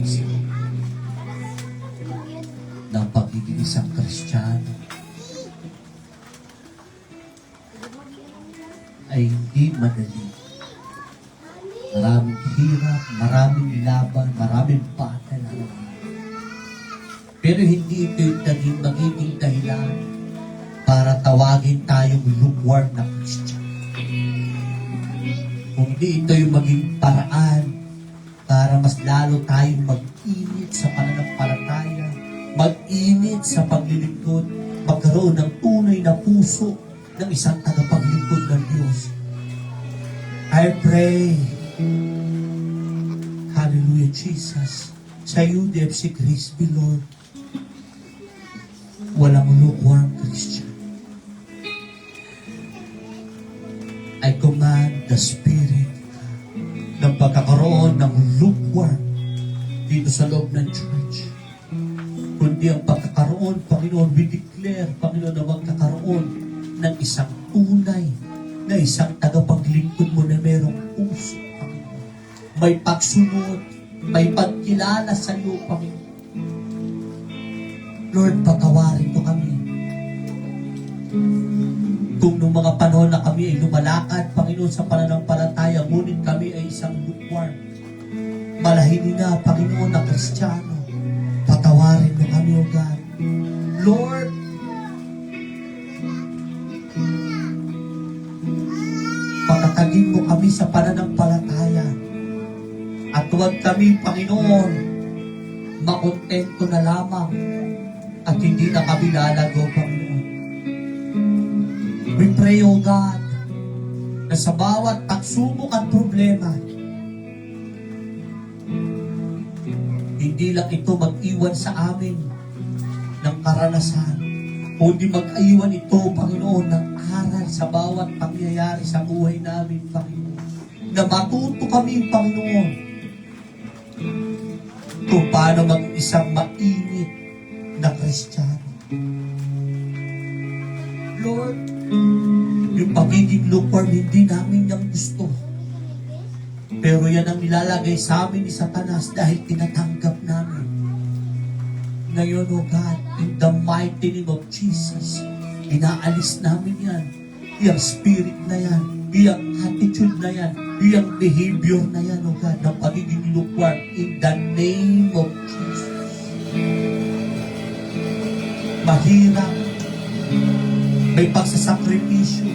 isip ng pagiging isang Kristiyano ay hindi madali. Maraming hirap, maraming laban, maraming battle. Pero hindi ito yung magiging dahilan para tawagin tayong lukewarm na Christian. Kundi ito yung maging paraan para mas lalo tayong mag-init sa pananampalataya, mag-init sa paglilingkod, magkaroon ng tunay na puso ng isang tagapaglingkod ng Diyos. I pray, hallelujah, Jesus, sa UDFC Grace be Lord, walang lukewarm Christian. I command the Spirit ng pagkakaroon ng lukewarm dito sa loob ng church. Kundi ang pagkakaroon, Panginoon, we declare, Panginoon, na magkakaroon ng isang tunay na isang tagapaglingkod mo na merong puso, Panginoon. May pagsunod, may pagkilala sa iyo, Panginoon. Lord, patawarin mo kami. Kung nung mga panahon na kami ay lumalakad, Panginoon, sa pananampalataya, ngunit kami ay isang lukewarm. Malahini na, Panginoon, na Kristiyano. Patawarin mo kami, O God. Lord, patatagin mo kami sa pananampalataya. At huwag kami, Panginoon, makontento na lamang at hindi na kami lalago, Panginoon. We pray, O God, na sa bawat pagsubok at problema, hindi lang ito mag-iwan sa amin ng karanasan, kundi mag-iwan ito, Panginoon, ng aral sa bawat pangyayari sa buhay namin, Panginoon. Na matuto kami, Panginoon, kung paano mag-isang mainit na Kristiyano. Lord, yung pagiging lukewarm, hindi namin yung gusto. Pero yan ang nilalagay sa amin ni Satanas dahil tinatanggap namin. Ngayon, O God, in the mighty name of Jesus, inaalis namin yan. Iyang spirit na yan, iyang attitude na yan, iyang behavior na yan, O God, ng pagiging lukewarm in the name of Jesus. Mahirap, may pagsasakripisyo,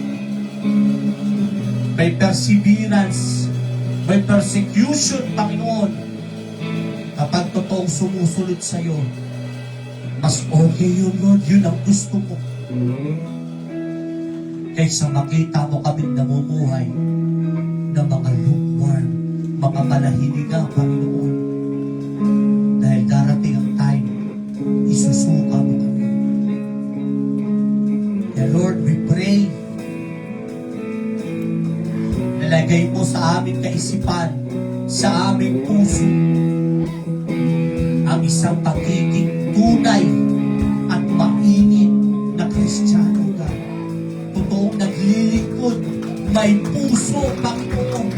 may perseverance, may persecution, Panginoon. Kapag totoong sumusunod sa iyo, mas okay yun, Lord. Yun ang gusto mo. Kaysa makita mo kaming namumuhay na mga lukewarm, mga malahiniga, Panginoon. Dahil darating ang time, isusuka mo kami. Kaya Lord, we pray, nalagay mo sa aming kaisipan, sa aming puso, ang isang pagiging tunay at mainit na Kristiyano, God. Totoong naglilingkod, may puso, Panginoon.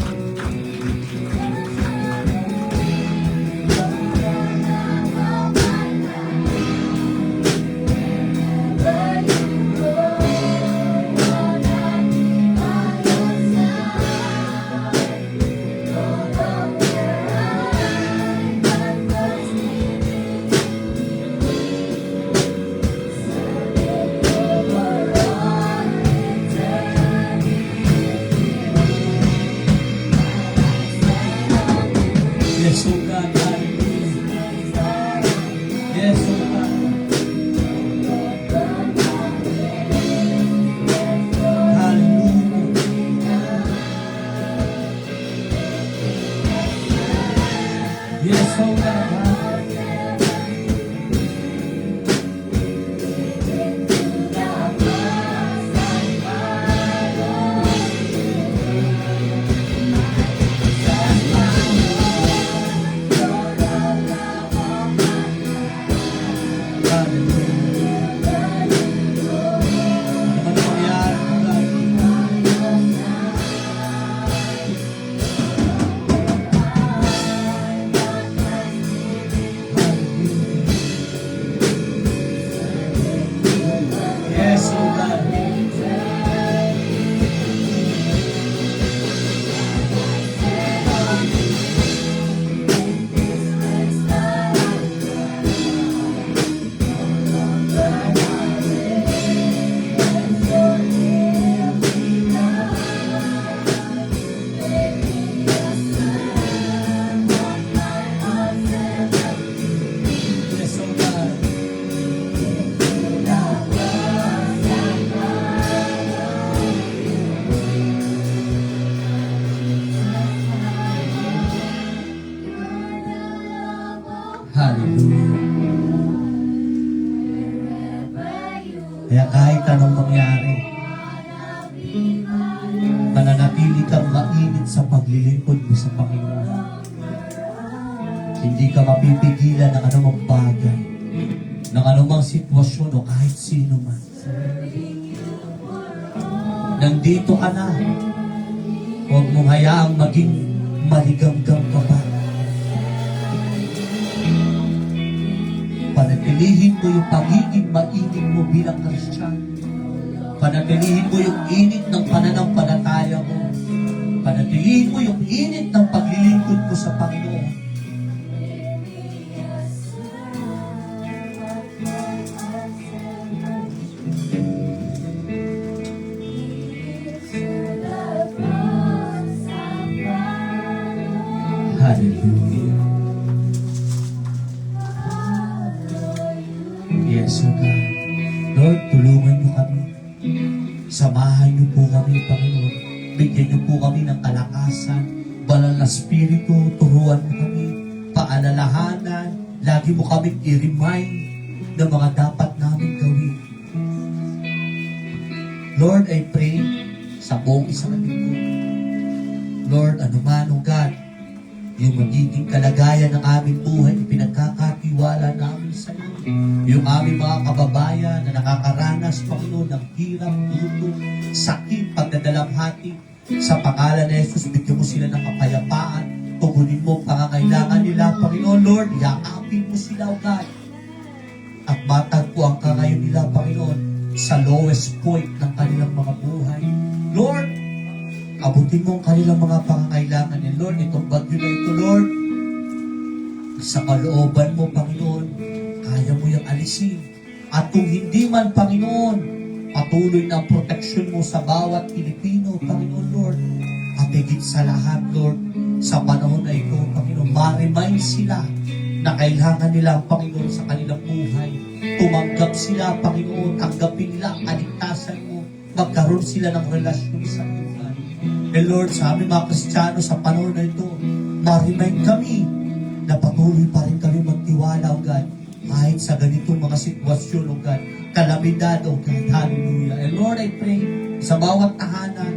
Yes, O God, hallelujah. Yes, O God. Hallelujah. Yes, O God. Hallelujah. Kaya kahit anong mangyari, mananatili kang mainit sa paglilingkod mo sa Panginoon. Hindi ka mapipigilan ng anumang bagay, ng anumang sitwasyon o kahit sino man. Nandito ka na. Huwag mong hayaang maging maligamgam ka pa. Panatilihin mo yung pagiging mainit mo bilang Kristiyano. Panatilihin mo yung init ng pananampalataya mo. Panatilihin mo yung init ng paglilingkod mo sa Panginoon. Hallelujah. Yes, O God. Lord, tulungan niyo kami. Samahan niyo po kami, Panginoon. Bigyan niyo po kami ng kalakasan. Banal na Espiritu, turuan mo kami. Paalalahanan. Lagi mo kami i-remind ng mga dapat namin gawin. Lord, I pray sa buong isang linggo. Lord, ano man, O God, yung magiging kalagayan ng aming buhay, pinagkakatiwala namin sa iyo. Yung aming mga kababayan na nakakaranas, Panginoon, ng hirap, gutom, sakit, pagdadalamhati, sa pangalan ni Jesus, bigyan mo sila ng kapayapaan, tugunin mo ang pangangailangan nila, Panginoon, Lord, yakapin mo sila, O God, at matagpuan ka ngayon nila, Panginoon, sa lowest point ng kanilang mga buhay. Lord, abutin mo ang kanilang mga pangangailangan ni Lord. Itong bagyo na ito, Lord, sa kalooban mo, Panginoon, kaya mo yung alisin. At kung hindi man, Panginoon, patuloy na ang proteksyon mo sa bawat Pilipino, Panginoon, Lord. At higit sa lahat, Lord, sa panahon na ito, Panginoon, ma-remind sila na kailangan nila, Panginoon, sa kanilang buhay. Tumanggap sila, Panginoon, tanggapin nila ang kaligtasan mo. Magkaroon sila ng relasyon sa iyo. And Lord, sa aming mga Kristiyano sa panahon na ito, ma-remind kami na patuloy pa rin kami magtiwala, O God, kahit sa ganitong mga sitwasyon, O God, kalamidad, O God, hallelujah. And Lord, I pray, sa bawat tahanan,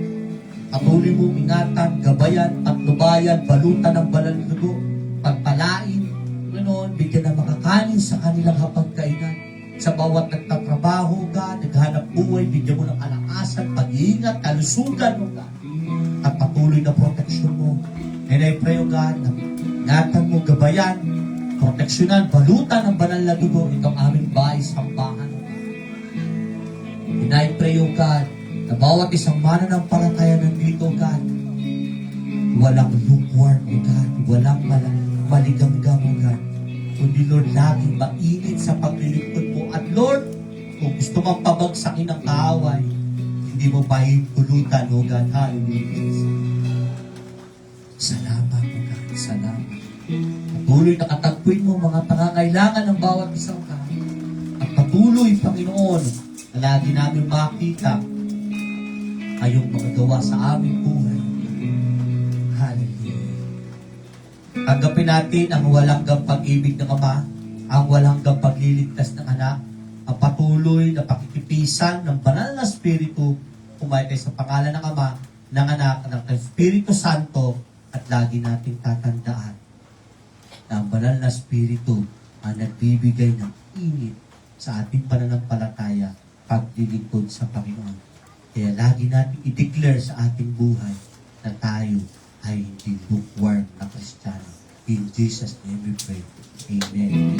patuloy mong ingatan, gabayan, patnubayan, balutan ng banal na dugo, pagpalain, ganoon, bigyan ng makakanin sa kanilang hapagkainan. Sa bawat nagtatrabaho, God, naghanap buhay, bigyan mo ng kalakasan, pag-iingat, kalusugan, O God, at patuloy na proteksyon mo. And I pray, O God, na ingatan mo, gabayan, proteksyonan, balutan ng banal na dugo itong aming bahay, sambahan. And I pray, O God, na bawat isang mananampalataya nandito, O God, walang lukewarm, O God, walang maligamgam, O God, kundi Lord, laging mainit sa paglilingkod mo. At Lord, kung gusto mong pabagsakin ng kaaway, hindi mo pahintulutan, O God. Hallelujah. Salamat, O God. Salamat. Patuloy na katagpuin mo mga pangangailangan ng bawat isang tao. At patuloy, Panginoon, na lagi namin makita ayong magagawa sa aming buhay. Hallelujah. Tanggapin natin ang walang pag-ibig ng Ama, ang walang pagliligtas ng anak, ang patuloy na pakikipisan ng banal na Espiritu, kumaitay sa pangalan ng Ama, ng Anak, ng Espiritu Santo, at lagi nating tatandaan na ang banal na Espiritu ang nagbibigay ng init sa ating pananampalataya, paglilingkod sa Panginoon. Kaya lagi natin i-declare sa ating buhay na tayo ay hindi lukewarm na Kristiyano. In Jesus' name we pray. Amen.